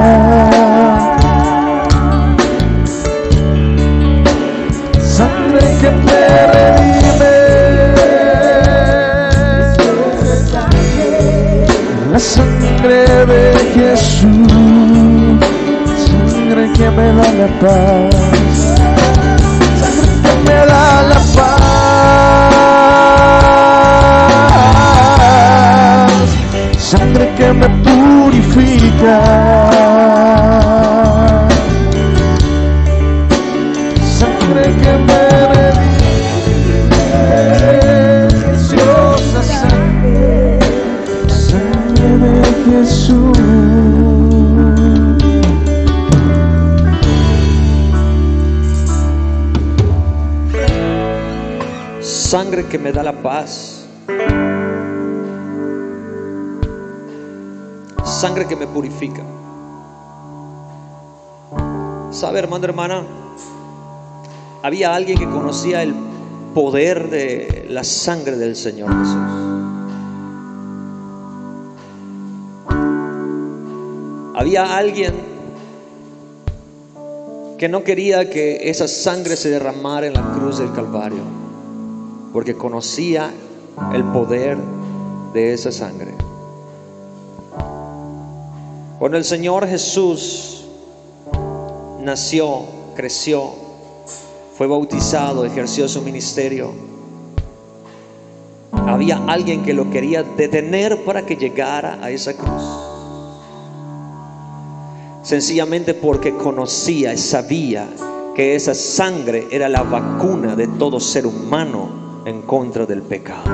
sangre que me redime, la sangre de Jesús, sangre que me da la paz, me da la paz, sangre que me purifica, sangre que me redime, preciosa sangre, sangre de Jesús. Sangre que me da la paz, sangre que me purifica. ¿Sabe, hermano, hermana? Había alguien que conocía el poder de la sangre del Señor Jesús. Había alguien que no quería que esa sangre se derramara en la cruz del Calvario, porque conocía el poder de esa sangre. Cuando el Señor Jesús nació, creció, fue bautizado, ejerció su ministerio, había alguien que lo quería detener para que llegara a esa cruz, sencillamente porque conocía y sabía que esa sangre era la vacuna de todo ser humano en contra del pecado.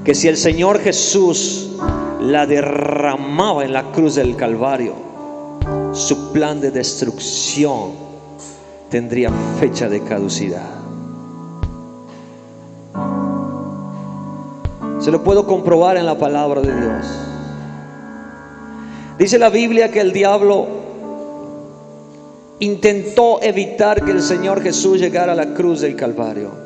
Que si el Señor Jesús la derramaba en la cruz del Calvario, su plan de destrucción tendría fecha de caducidad. Se lo puedo comprobar en la palabra de Dios. Dice la Biblia que el diablo intentó evitar que el Señor Jesús llegara a la cruz del Calvario.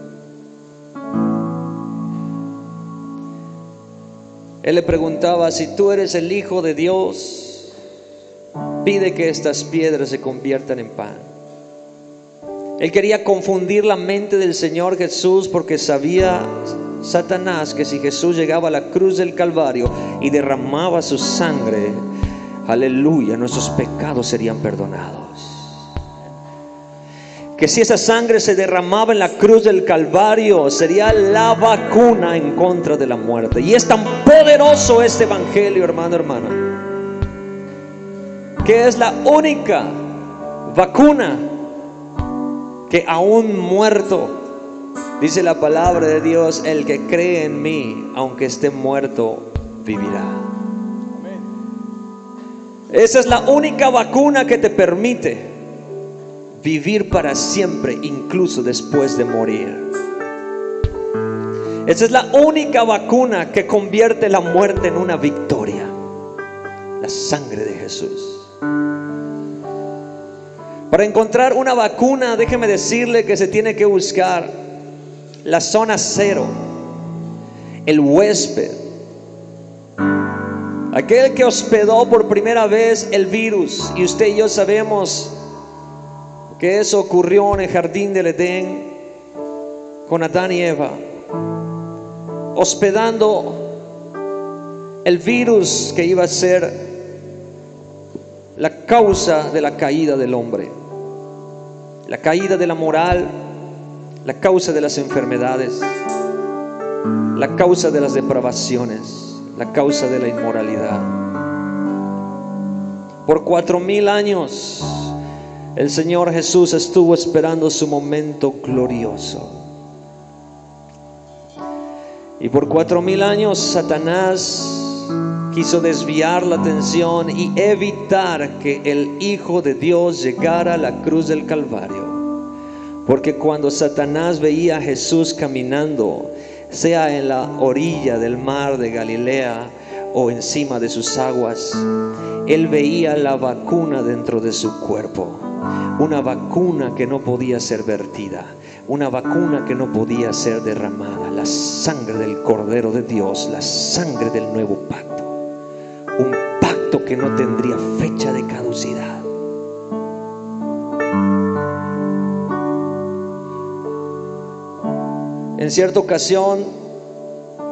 Él le preguntaba: si tú eres el Hijo de Dios, pide que estas piedras se conviertan en pan. Él quería confundir la mente del Señor Jesús, porque sabía Satanás que si Jesús llegaba a la cruz del Calvario y derramaba su sangre, aleluya, nuestros pecados serían perdonados. Que si esa sangre se derramaba en la cruz del Calvario, sería la vacuna en contra de la muerte. Y es tan poderoso este evangelio, hermano, hermana, que es la única vacuna que aún muerto, dice la palabra de Dios, el que cree en mí, aunque esté muerto, vivirá. Esa es la única vacuna que te permite vivir para siempre, incluso después de morir. Esa es la única vacuna que convierte la muerte en una victoria: la sangre de Jesús. Para encontrar una vacuna, déjeme decirle que se tiene que buscar la zona cero, el huésped, aquel que hospedó por primera vez el virus. Y usted y yo sabemos que eso ocurrió en el jardín del Edén con Adán y Eva, hospedando el virus que iba a ser la causa de la caída del hombre, la caída de la moral, la causa de las enfermedades, la causa de las depravaciones, la causa de la inmoralidad. Por 4000 años El Señor Jesús estuvo esperando su momento glorioso. Y por 4000 años Satanás quiso desviar la atención y evitar que el Hijo de Dios llegara a la cruz del Calvario. Porque cuando Satanás veía a Jesús caminando, sea en la orilla del mar de Galilea o encima de sus aguas, él veía la vacuna dentro de su cuerpo. Una vacuna que no podía ser vertida, una vacuna que no podía ser derramada, la sangre del Cordero de Dios, la sangre del nuevo pacto, un pacto que no tendría fecha de caducidad. En cierta ocasión,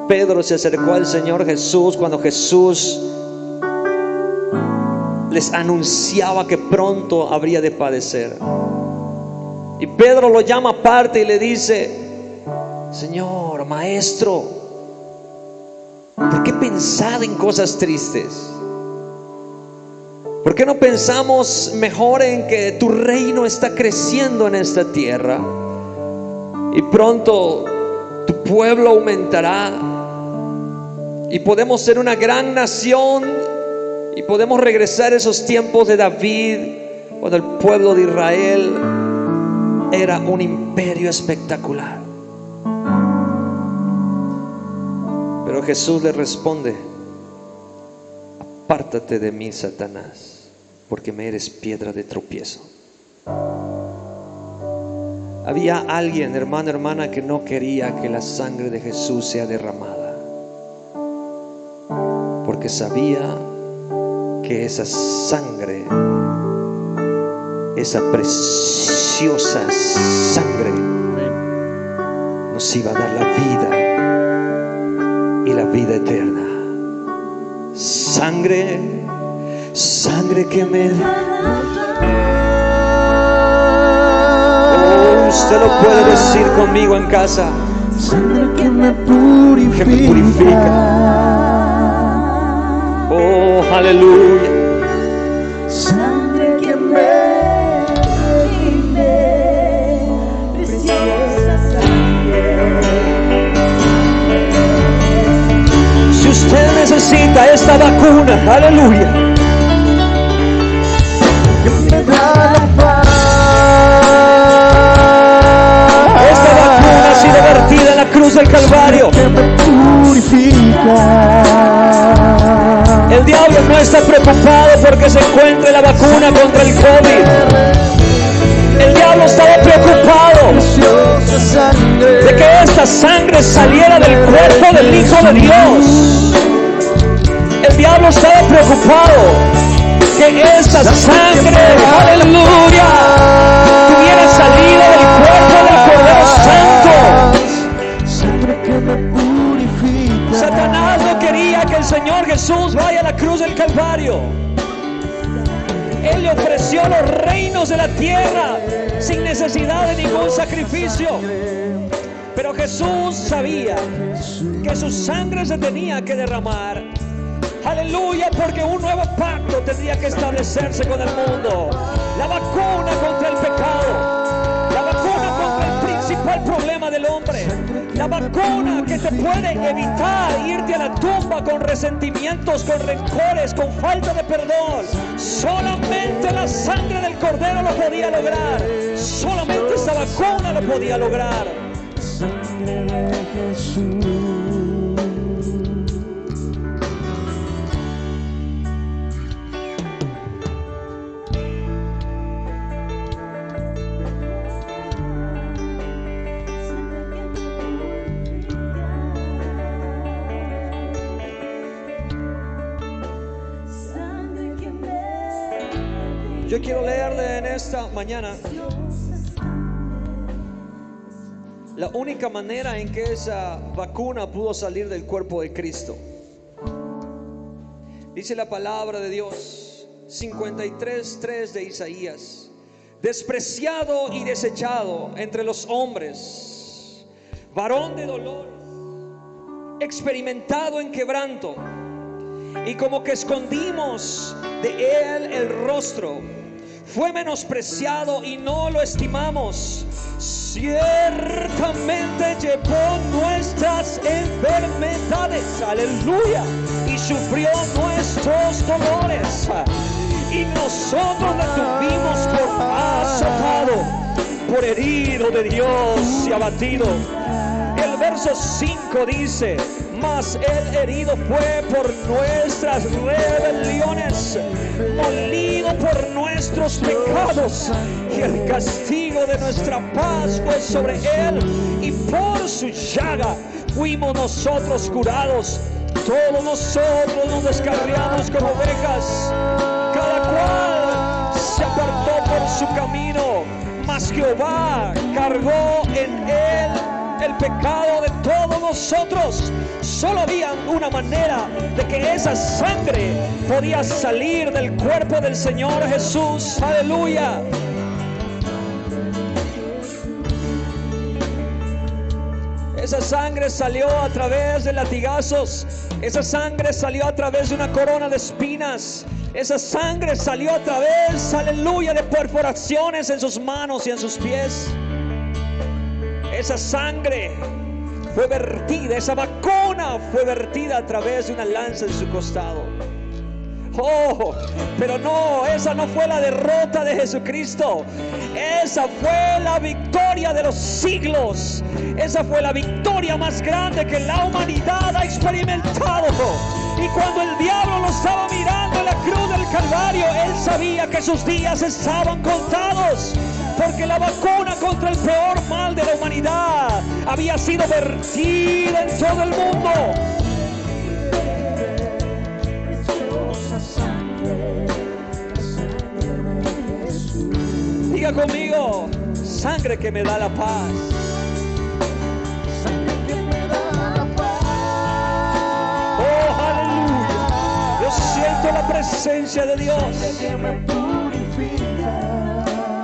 Pedro se acercó al Señor Jesús cuando Jesús les anunciaba que pronto habría de padecer. Y Pedro lo llama aparte y le dice: Señor, maestro, ¿por qué pensar en cosas tristes? ¿Por qué no pensamos mejor en que tu reino está creciendo en esta tierra? Y pronto tu pueblo aumentará y podemos ser una gran nación y podemos regresar a esos tiempos de David, cuando el pueblo de Israel era un imperio espectacular. Pero Jesús le responde: apártate de mí, Satanás, porque me eres piedra de tropiezo. Había alguien, hermano, hermana, que no quería que la sangre de Jesús sea derramada, porque sabía que esa sangre, esa preciosa sangre, nos iba a dar la vida y la vida eterna. Sangre, sangre que me usted lo puede decir conmigo en casa. Sangre que me purifica. Oh, aleluya. Sangre que me redime, preciosa sangre. Si usted necesita esta vacuna, aleluya, Que me da la paz. esta vacuna ha sido vertida en la cruz del Calvario. Que me purifica. El diablo no está preocupado porque se encuentre la vacuna contra el COVID. El diablo estaba preocupado Preciosa sangre. de que esta sangre saliera del cuerpo del Hijo de Dios. El diablo estaba preocupado que esta sangre, aleluya, hubiera salido del cuerpo del Cordero Santo. Sangre que me purifica. Satanás no quería que el Señor Jesús vaya a la cruz del Calvario. Él le ofreció los reinos de la tierra sin necesidad de ningún sacrificio. Pero Jesús sabía que su sangre se tenía que derramar. Aleluya, porque un nuevo pacto tendría que establecerse con el mundo. La vacuna contra el pecado, la vacuna contra el principal problema del hombre, la vacuna que te puede evitar irte a la tumba con resentimientos, con rencores, con falta de perdón. Solamente la sangre del Cordero lo podía lograr. Solamente esa vacuna lo podía lograr. Sangre de Jesús. Yo quiero leerle en esta mañana la única manera en que esa vacuna pudo salir del cuerpo de Cristo. Dice la palabra de Dios, 53:3 de Isaías: despreciado y desechado entre los hombres, varón de dolor, experimentado en quebranto, y como que escondimos de él el rostro. fue menospreciado y no lo estimamos. Ciertamente llevó nuestras enfermedades, aleluya, y sufrió nuestros dolores. Y nosotros le tuvimos por azotado, por herido de Dios y abatido. El verso 5 dice: mas el herido fue por nuestras rebeliones, molido por nuestros pecados, y el castigo de nuestra paz fue sobre él, y por su llaga fuimos nosotros curados. Todos nosotros nos descarriamos como ovejas, cada cual se apartó por su camino, mas Jehová cargó en él el pecado de todos nosotros. Solo había una manera de que esa sangre podía salir del cuerpo del Señor Jesús, aleluya. Esa sangre salió a través de latigazos. Esa sangre salió a través de una corona de espinas. Esa sangre salió a través, aleluya, de perforaciones en sus manos y en sus pies. Esa sangre fue vertida, esa vacuna fue vertida a través de una lanza en su costado. Oh, pero no, esa no fue la derrota de Jesucristo. Esa fue la victoria de los siglos. Esa fue la victoria más grande que la humanidad ha experimentado. Y cuando el diablo lo estaba mirando en la cruz del Calvario, él sabía que sus días estaban contados, porque la vacuna contra el peor mal de la humanidad había sido vertida en todo el mundo. Diga conmigo: sangre que me da la paz. Oh, aleluya. Yo siento la presencia de Dios.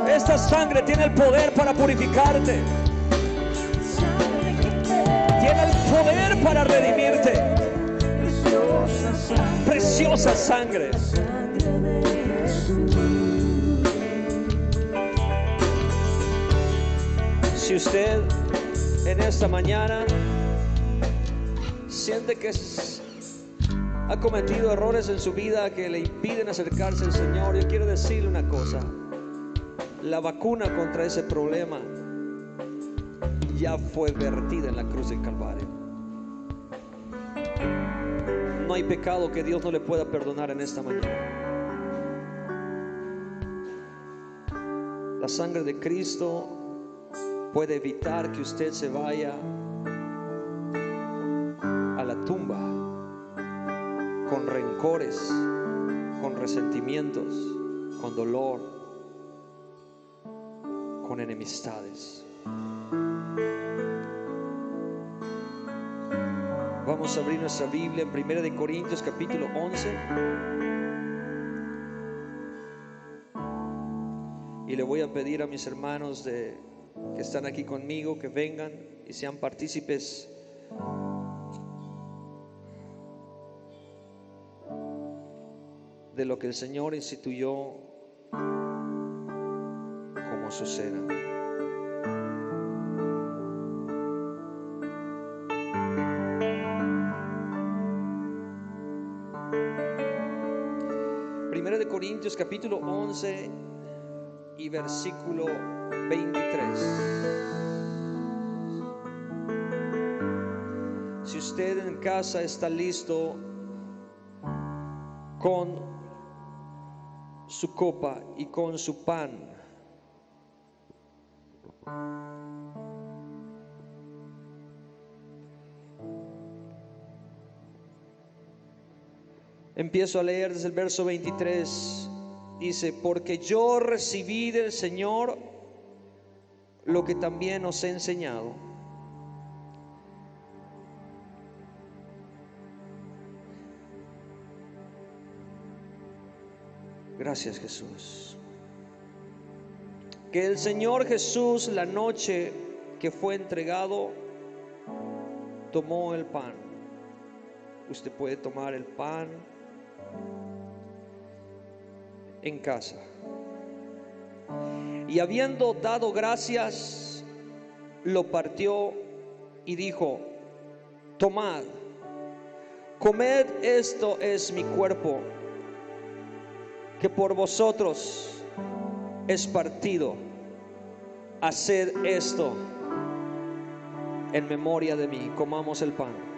Esta sangre tiene el poder para purificarte. Tiene el poder para redimirte. Preciosa sangre. Si usted en esta mañana siente que ha cometido errores en su vida que le impiden acercarse al Señor, yo quiero decirle una cosa: la vacuna contra ese problema ya fue vertida en la cruz del Calvario. No hay pecado que Dios no le pueda perdonar en esta mañana. La sangre de Cristo puede evitar que usted se vaya a la tumba con rencores, con resentimientos, con dolor, con enemistades. Vamos a abrir nuestra Biblia en 1 Corintios capítulo 11. Y le voy a pedir a mis hermanos que están aquí conmigo que vengan y sean partícipes de lo que el Señor instituyó como su cena. Primera de Corintios capítulo 11 y versículo 23. Si usted en casa está listo con su copa y con su pan, empiezo a leer desde el verso 23. Dice: porque yo recibí del Señor lo que también os he enseñado. Gracias, Jesús. Que el Señor Jesús, la noche que fue entregado, tomó el pan. Usted puede tomar el pan en casa. Y habiendo dado gracias, lo partió y dijo: tomad, comed, esto es mi cuerpo, que por vosotros es partido. Haced esto en memoria de mí. Comamos el pan.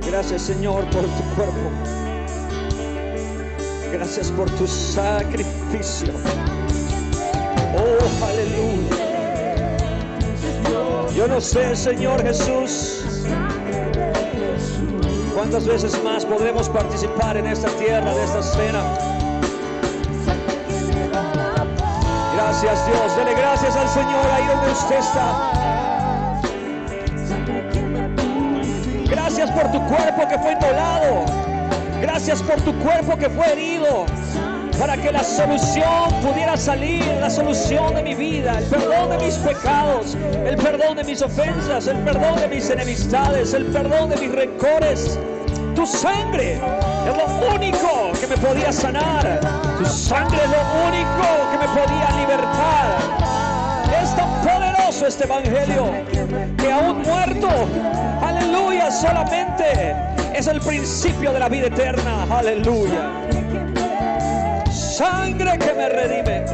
Gracias, Señor, por tu cuerpo. Gracias por tu sacrificio. Oh, aleluya. Yo no sé, Señor Jesús, cuántas veces más podremos participar en esta tierra, de esta cena. Gracias, Dios. Dele gracias al Señor ahí donde usted está. Gracias por tu cuerpo que fue inmolado. Gracias por tu cuerpo que fue herido, para que la solución pudiera salir, la solución de mi vida, el perdón de mis pecados, el perdón de mis ofensas, el perdón de mis enemistades, el perdón de mis rencores. Tu sangre es lo único que me podía sanar. Tu sangre es lo único que me podía libertar. Es tan poderoso este evangelio que aún muerto, aleluya, solamente es el principio de la vida eterna. Aleluya. Sangre que me redime,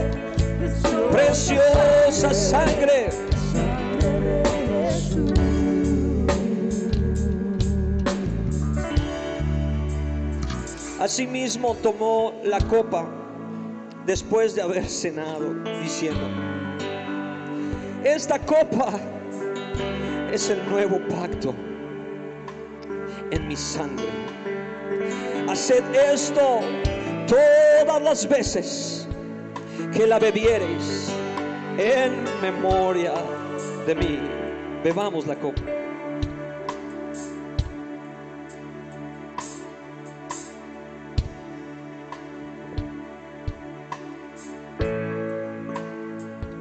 preciosa sangre. Asimismo tomó la copa después de haber cenado, diciendo: esta copa es el nuevo pacto en mi sangre. Haced esto todas las veces que la bebiereis en memoria de mí. Bebamos la copa.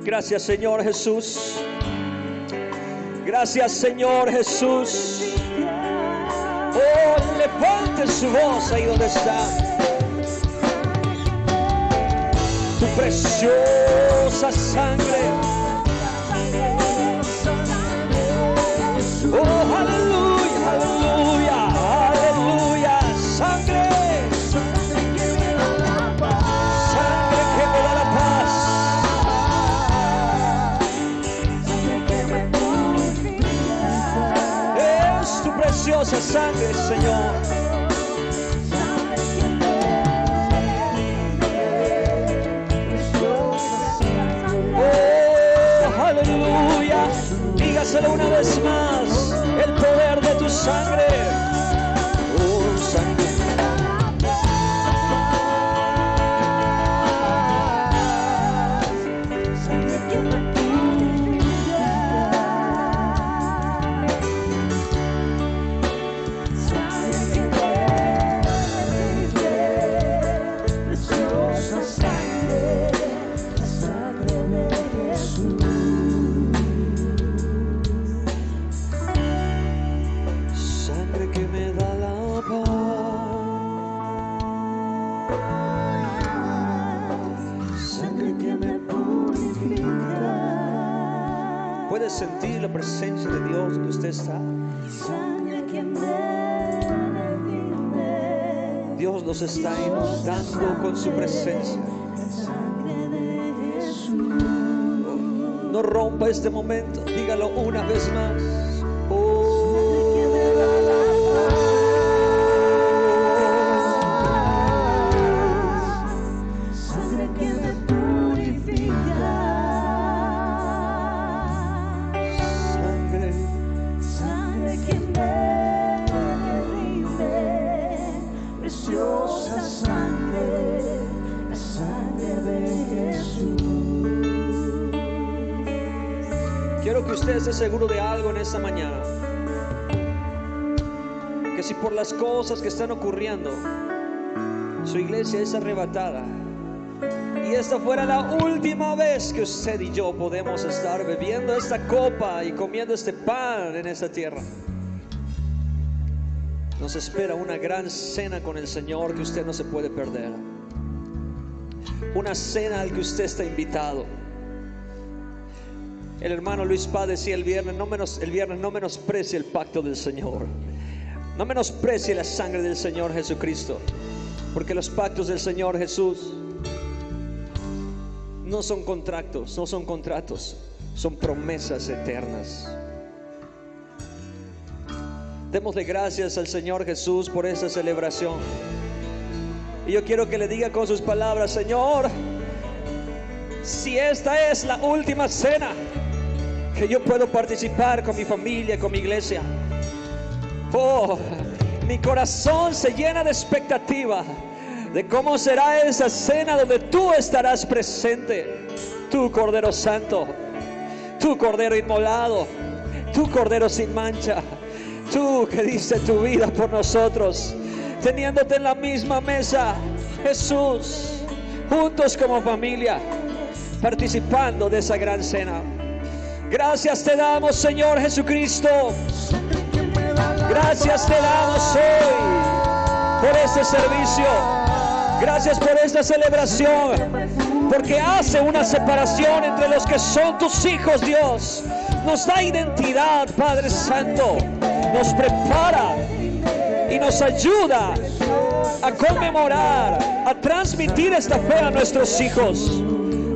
Gracias, Señor Jesús. Gracias, Señor Jesús. Oh, levante su voz ahí donde está. Tu preciosa sangre. Oh, aleluya, aleluya, aleluya. Sangre. Sangre que me da la paz. Es tu preciosa sangre, Señor. Aleluya, dígaselo una vez más, el poder de tu sangre. Oh, sangre. ¿Puedes sentir la presencia de Dios donde usted está? Dios nos está inundando con su presencia. No rompa este momento, dígalo una vez más. Quiero que usted esté seguro de algo en esta mañana, que si por las cosas que están ocurriendo su iglesia es arrebatada y esta fuera la última vez que usted y yo podemos estar bebiendo esta copa y comiendo este pan en esta tierra, nos espera una gran cena con el Señor que usted no se puede perder. Una cena al que usted está invitado. El hermano Luis Paz decía el viernes, no menosprecie el pacto del Señor. No menosprecie la sangre del Señor Jesucristo. Porque los pactos del Señor Jesús no son contratos, son promesas eternas. Démosle gracias al Señor Jesús por esta celebración. Y yo quiero que le diga con sus palabras: Señor, si esta es la última cena que yo puedo participar con mi familia, con mi iglesia, oh, mi corazón se llena de expectativa de cómo será esa cena donde tú estarás presente. Tú, Cordero Santo, tú, Cordero inmolado, tú, Cordero sin mancha, tú que diste tu vida por nosotros, teniéndote en la misma mesa, Jesús, juntos como familia, participando de esa gran cena. Gracias te damos, Señor Jesucristo. Gracias te damos hoy por este servicio. Gracias por esta celebración, porque hace una separación entre los que son tus hijos, Dios. Nos da identidad, Padre Santo. Nos prepara y nos ayuda a conmemorar, a transmitir esta fe a nuestros hijos.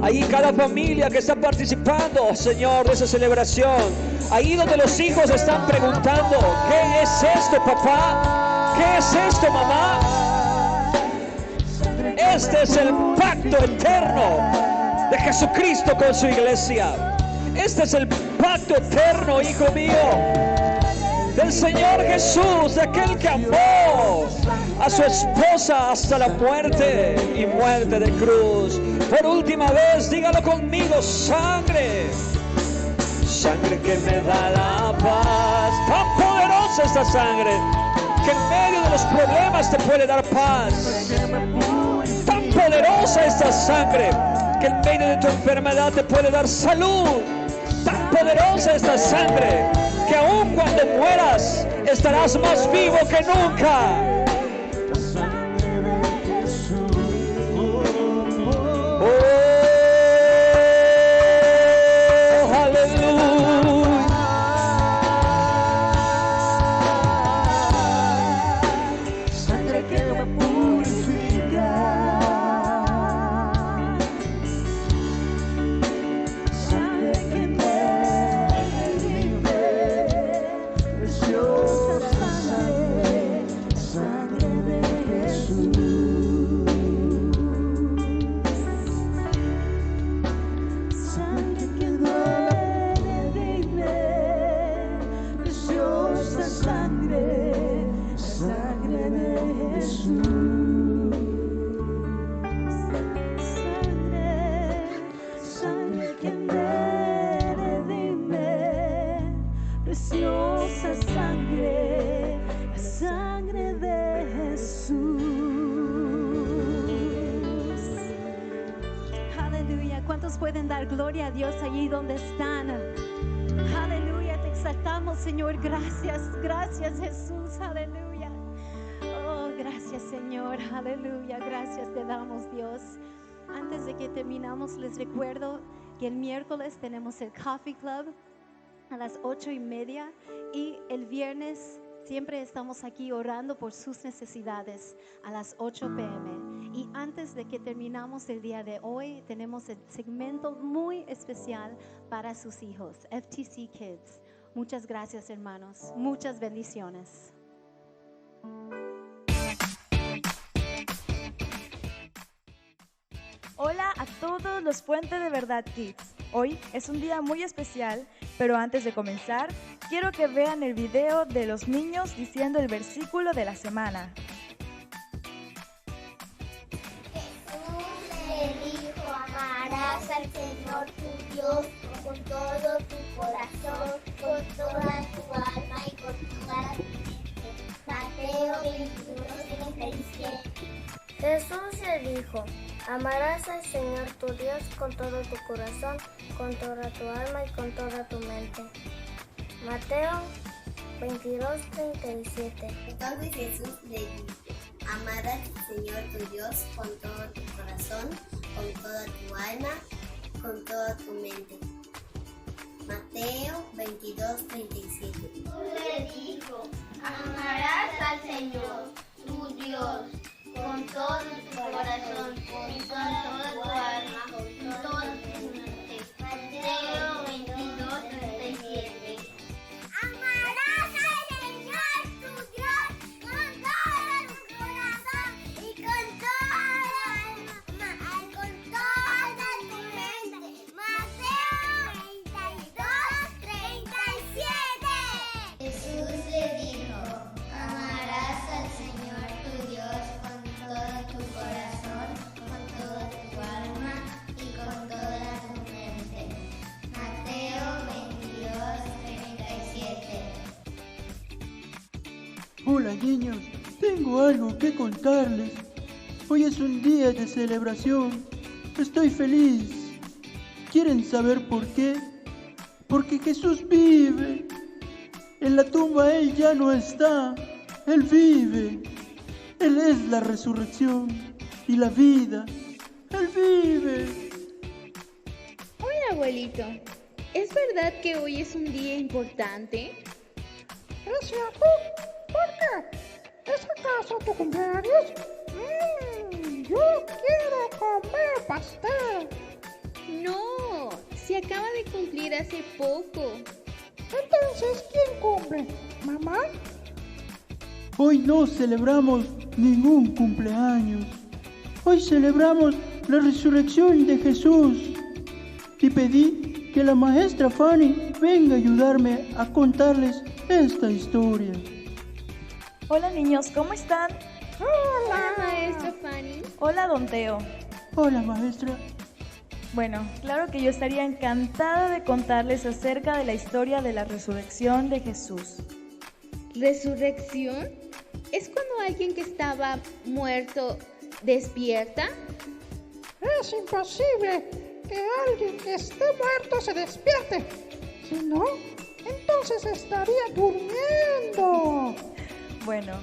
Ahí cada familia que está participando, Señor, de esa celebración, ahí donde los hijos están preguntando: ¿qué es esto, papá? ¿Qué es esto, mamá? Este es el pacto eterno de Jesucristo con su iglesia. Este es el pacto eterno, hijo mío, del Señor Jesús, de aquel que amó a su esposa hasta la muerte y muerte de cruz. Por última vez, dígalo conmigo: sangre, sangre que me da la paz. Tan poderosa esta sangre que en medio de los problemas te puede dar paz. Tan poderosa esta sangre que en medio de tu enfermedad te puede dar salud. Tan poderosa esta sangre que aun cuando mueras estarás más vivo que nunca. Pueden dar gloria a Dios allí donde están. Aleluya, te exaltamos, Señor. Gracias, gracias, Jesús. Aleluya. Oh, gracias, Señor. Aleluya, gracias te damos, Dios. Antes de que terminamos, les recuerdo que el miércoles tenemos el Coffee Club a las 8:30 y el viernes siempre estamos aquí orando por sus necesidades a las 8 p.m. Y antes de que terminamos el día de hoy, tenemos el segmento muy especial para sus hijos, FTC Kids. Muchas gracias, hermanos. Muchas bendiciones. Hola a todos los Fuente de Verdad Kids. Hoy es un día muy especial, pero antes de comenzar, quiero que vean el video de los niños diciendo el versículo de la semana. Jesús le dijo: amarás al Señor tu Dios con todo tu corazón, con toda tu alma y con toda tu mente. Mateo 21:37. Jesús le dijo: Amarás al Señor tu Dios con todo tu corazón, con toda tu alma y con toda tu mente. Mateo 22:37. Entonces Jesús le dijo: amarás al Señor tu Dios con todo tu corazón, con toda tu alma, con toda tu mente. Mateo 22:37. Le dijo: amarás al Señor tu Dios con todo tu corazón, con toda tu alma, con toda tu mente. Mateo 22:37. Amarás al Señor tu Dios con todo tu corazón y con toda tu alma, con toda tu mente. Mateo 22:37. Jesús le dijo: amarás al Señor tu Dios con todo tu corazón, con toda tu alma y con toda tu mente. Mateo 22:37. Hola niños, tengo algo que contarles. Hoy es un día de celebración. Estoy feliz. ¿Quieren saber por qué? Porque Jesús vive. En la tumba Él ya no está. Él vive. Él es la resurrección y la vida. Él vive. Hola, abuelito. ¿Es verdad que hoy es un día importante? ¿Es cierto? ¿Por qué? ¿Es acaso tu cumpleaños? Yo quiero comer pastel. No, se acaba de cumplir hace poco. Entonces, ¿quién cumple? ¿Mamá? Hoy no celebramos ningún cumpleaños. Hoy celebramos la resurrección de Jesús. Y pedí que la maestra Fanny venga a ayudarme a contarles esta historia. Hola niños, ¿cómo están? Hola, maestra Fanny. Hola, don Teo. Hola, maestra. Bueno, claro que yo estaría encantada de contarles acerca de la historia de la resurrección de Jesús. ¿Resurrección? ¿Es cuando alguien que estaba muerto despierta? Es imposible que alguien que esté muerto se despierte. Si no, entonces estaría durmiendo. Bueno,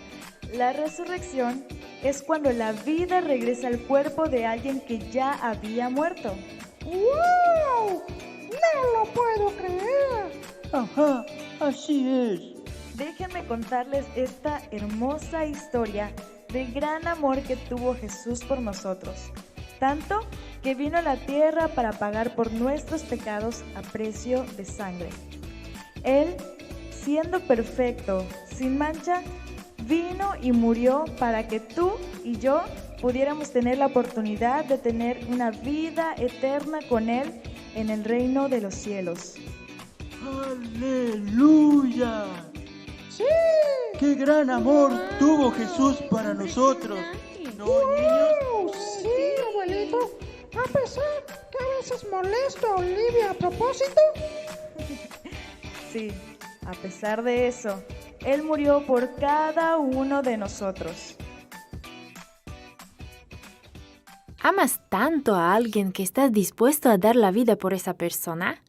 la resurrección es cuando la vida regresa al cuerpo de alguien que ya había muerto. ¡Wow! ¡No lo puedo creer! Ajá, así es. Déjenme contarles esta hermosa historia del gran amor que tuvo Jesús por nosotros. Tanto que vino a la tierra para pagar por nuestros pecados a precio de sangre. Él, siendo perfecto, sin mancha, vino y murió para que tú y yo pudiéramos tener la oportunidad de tener una vida eterna con Él en el reino de los cielos. ¡Aleluya! ¡Sí! ¡Qué gran amor tuvo Jesús para nosotros! ¿No, niños? ¡Wow! Sí, abuelito. A pesar que a veces molesto a Olivia a propósito. Sí, a pesar de eso, Él murió por cada uno de nosotros. ¿Amas tanto a alguien que estás dispuesto a dar la vida por esa persona?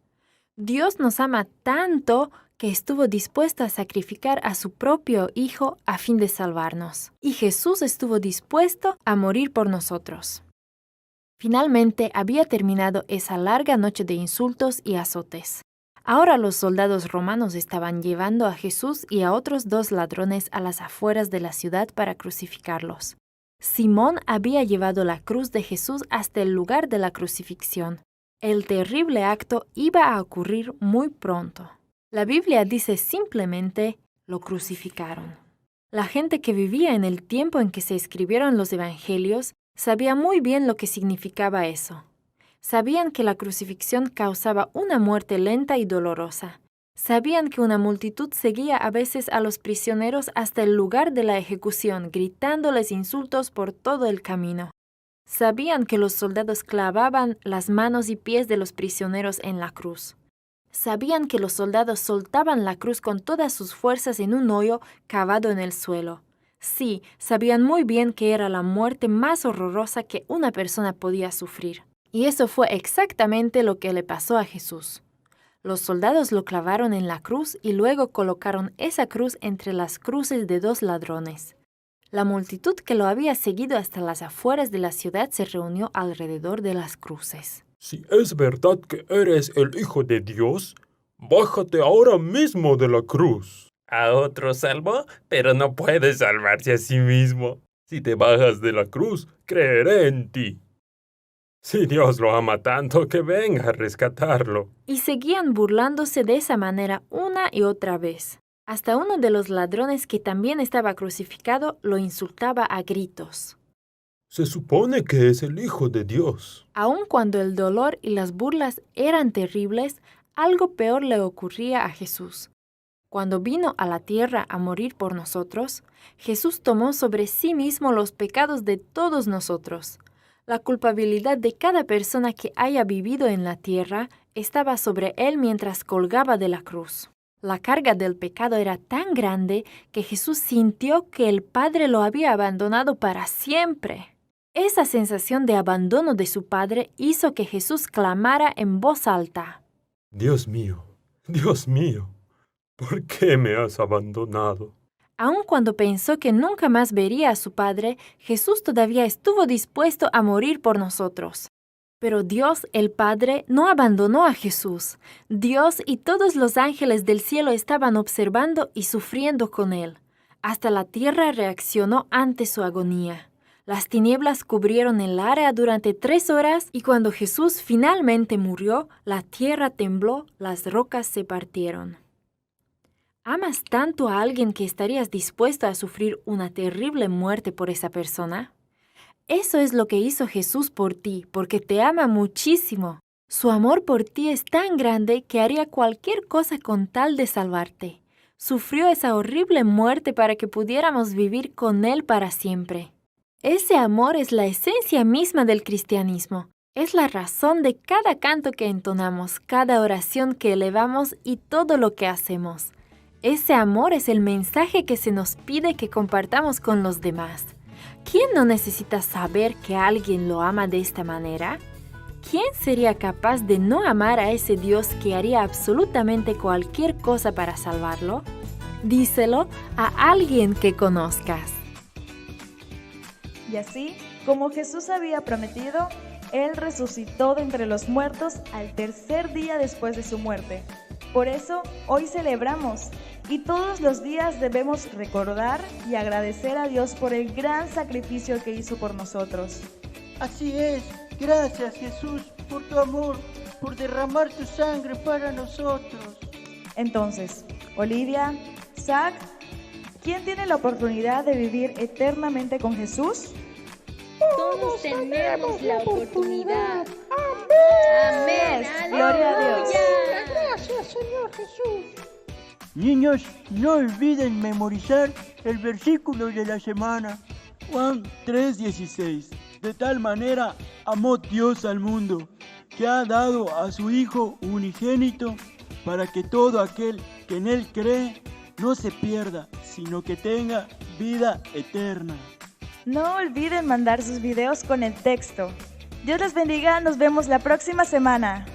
Dios nos ama tanto que estuvo dispuesto a sacrificar a su propio Hijo a fin de salvarnos. Y Jesús estuvo dispuesto a morir por nosotros. Finalmente había terminado esa larga noche de insultos y azotes. Ahora los soldados romanos estaban llevando a Jesús y a otros 2 ladrones a las afueras de la ciudad para crucificarlos. Simón había llevado la cruz de Jesús hasta el lugar de la crucifixión. El terrible acto iba a ocurrir muy pronto. La Biblia dice simplemente, lo crucificaron. La gente que vivía en el tiempo en que se escribieron los evangelios sabía muy bien lo que significaba eso. Sabían que la crucifixión causaba una muerte lenta y dolorosa. Sabían que una multitud seguía a veces a los prisioneros hasta el lugar de la ejecución, gritándoles insultos por todo el camino. Sabían que los soldados clavaban las manos y pies de los prisioneros en la cruz. Sabían que los soldados soltaban la cruz con todas sus fuerzas en un hoyo cavado en el suelo. Sí, sabían muy bien que era la muerte más horrorosa que una persona podía sufrir. Y eso fue exactamente lo que le pasó a Jesús. Los soldados lo clavaron en la cruz y luego colocaron esa cruz entre las cruces de 2 ladrones. La multitud que lo había seguido hasta las afueras de la ciudad se reunió alrededor de las cruces. Si es verdad que eres el Hijo de Dios, bájate ahora mismo de la cruz. A otro salvó, pero no puede salvarse a sí mismo. Si te bajas de la cruz, creeré en ti. Si Dios lo ama tanto, que venga a rescatarlo. Y seguían burlándose de esa manera una y otra vez. Hasta uno de los ladrones que también estaba crucificado lo insultaba a gritos. Se supone que es el Hijo de Dios. Aun cuando el dolor y las burlas eran terribles, algo peor le ocurría a Jesús. Cuando vino a la tierra a morir por nosotros, Jesús tomó sobre sí mismo los pecados de todos nosotros. La culpabilidad de cada persona que haya vivido en la tierra estaba sobre él mientras colgaba de la cruz. La carga del pecado era tan grande que Jesús sintió que el Padre lo había abandonado para siempre. Esa sensación de abandono de su Padre hizo que Jesús clamara en voz alta: Dios mío, ¿por qué me has abandonado? Aun cuando pensó que nunca más vería a su Padre, Jesús todavía estuvo dispuesto a morir por nosotros. Pero Dios, el Padre, no abandonó a Jesús. Dios y todos los ángeles del cielo estaban observando y sufriendo con él. Hasta la tierra reaccionó ante su agonía. Las tinieblas cubrieron el área durante 3 horas y cuando Jesús finalmente murió, la tierra tembló, las rocas se partieron. ¿Amas tanto a alguien que estarías dispuesto a sufrir una terrible muerte por esa persona? Eso es lo que hizo Jesús por ti, porque te ama muchísimo. Su amor por ti es tan grande que haría cualquier cosa con tal de salvarte. Sufrió esa horrible muerte para que pudiéramos vivir con Él para siempre. Ese amor es la esencia misma del cristianismo. Es la razón de cada canto que entonamos, cada oración que elevamos y todo lo que hacemos. Ese amor es el mensaje que se nos pide que compartamos con los demás. ¿Quién no necesita saber que alguien lo ama de esta manera? ¿Quién sería capaz de no amar a ese Dios que haría absolutamente cualquier cosa para salvarlo? Díselo a alguien que conozcas. Y así, como Jesús había prometido, Él resucitó de entre los muertos al 3er día después de su muerte. Por eso, hoy celebramos. Y todos los días debemos recordar y agradecer a Dios por el gran sacrificio que hizo por nosotros. Así es. Gracias, Jesús, por tu amor, por derramar tu sangre para nosotros. Entonces, Olivia, Zach, ¿quién tiene la oportunidad de vivir eternamente con Jesús? Todos tenemos la oportunidad. Amén. Gloria a Dios. Gracias, Señor Jesús. Niños, no olviden memorizar el versículo de la semana. Juan 3:16. De tal manera amó Dios al mundo, que ha dado a su Hijo unigénito, para que todo aquel que en Él cree no se pierda, sino que tenga vida eterna. No olviden mandar sus videos con el texto. Dios les bendiga, nos vemos la próxima semana.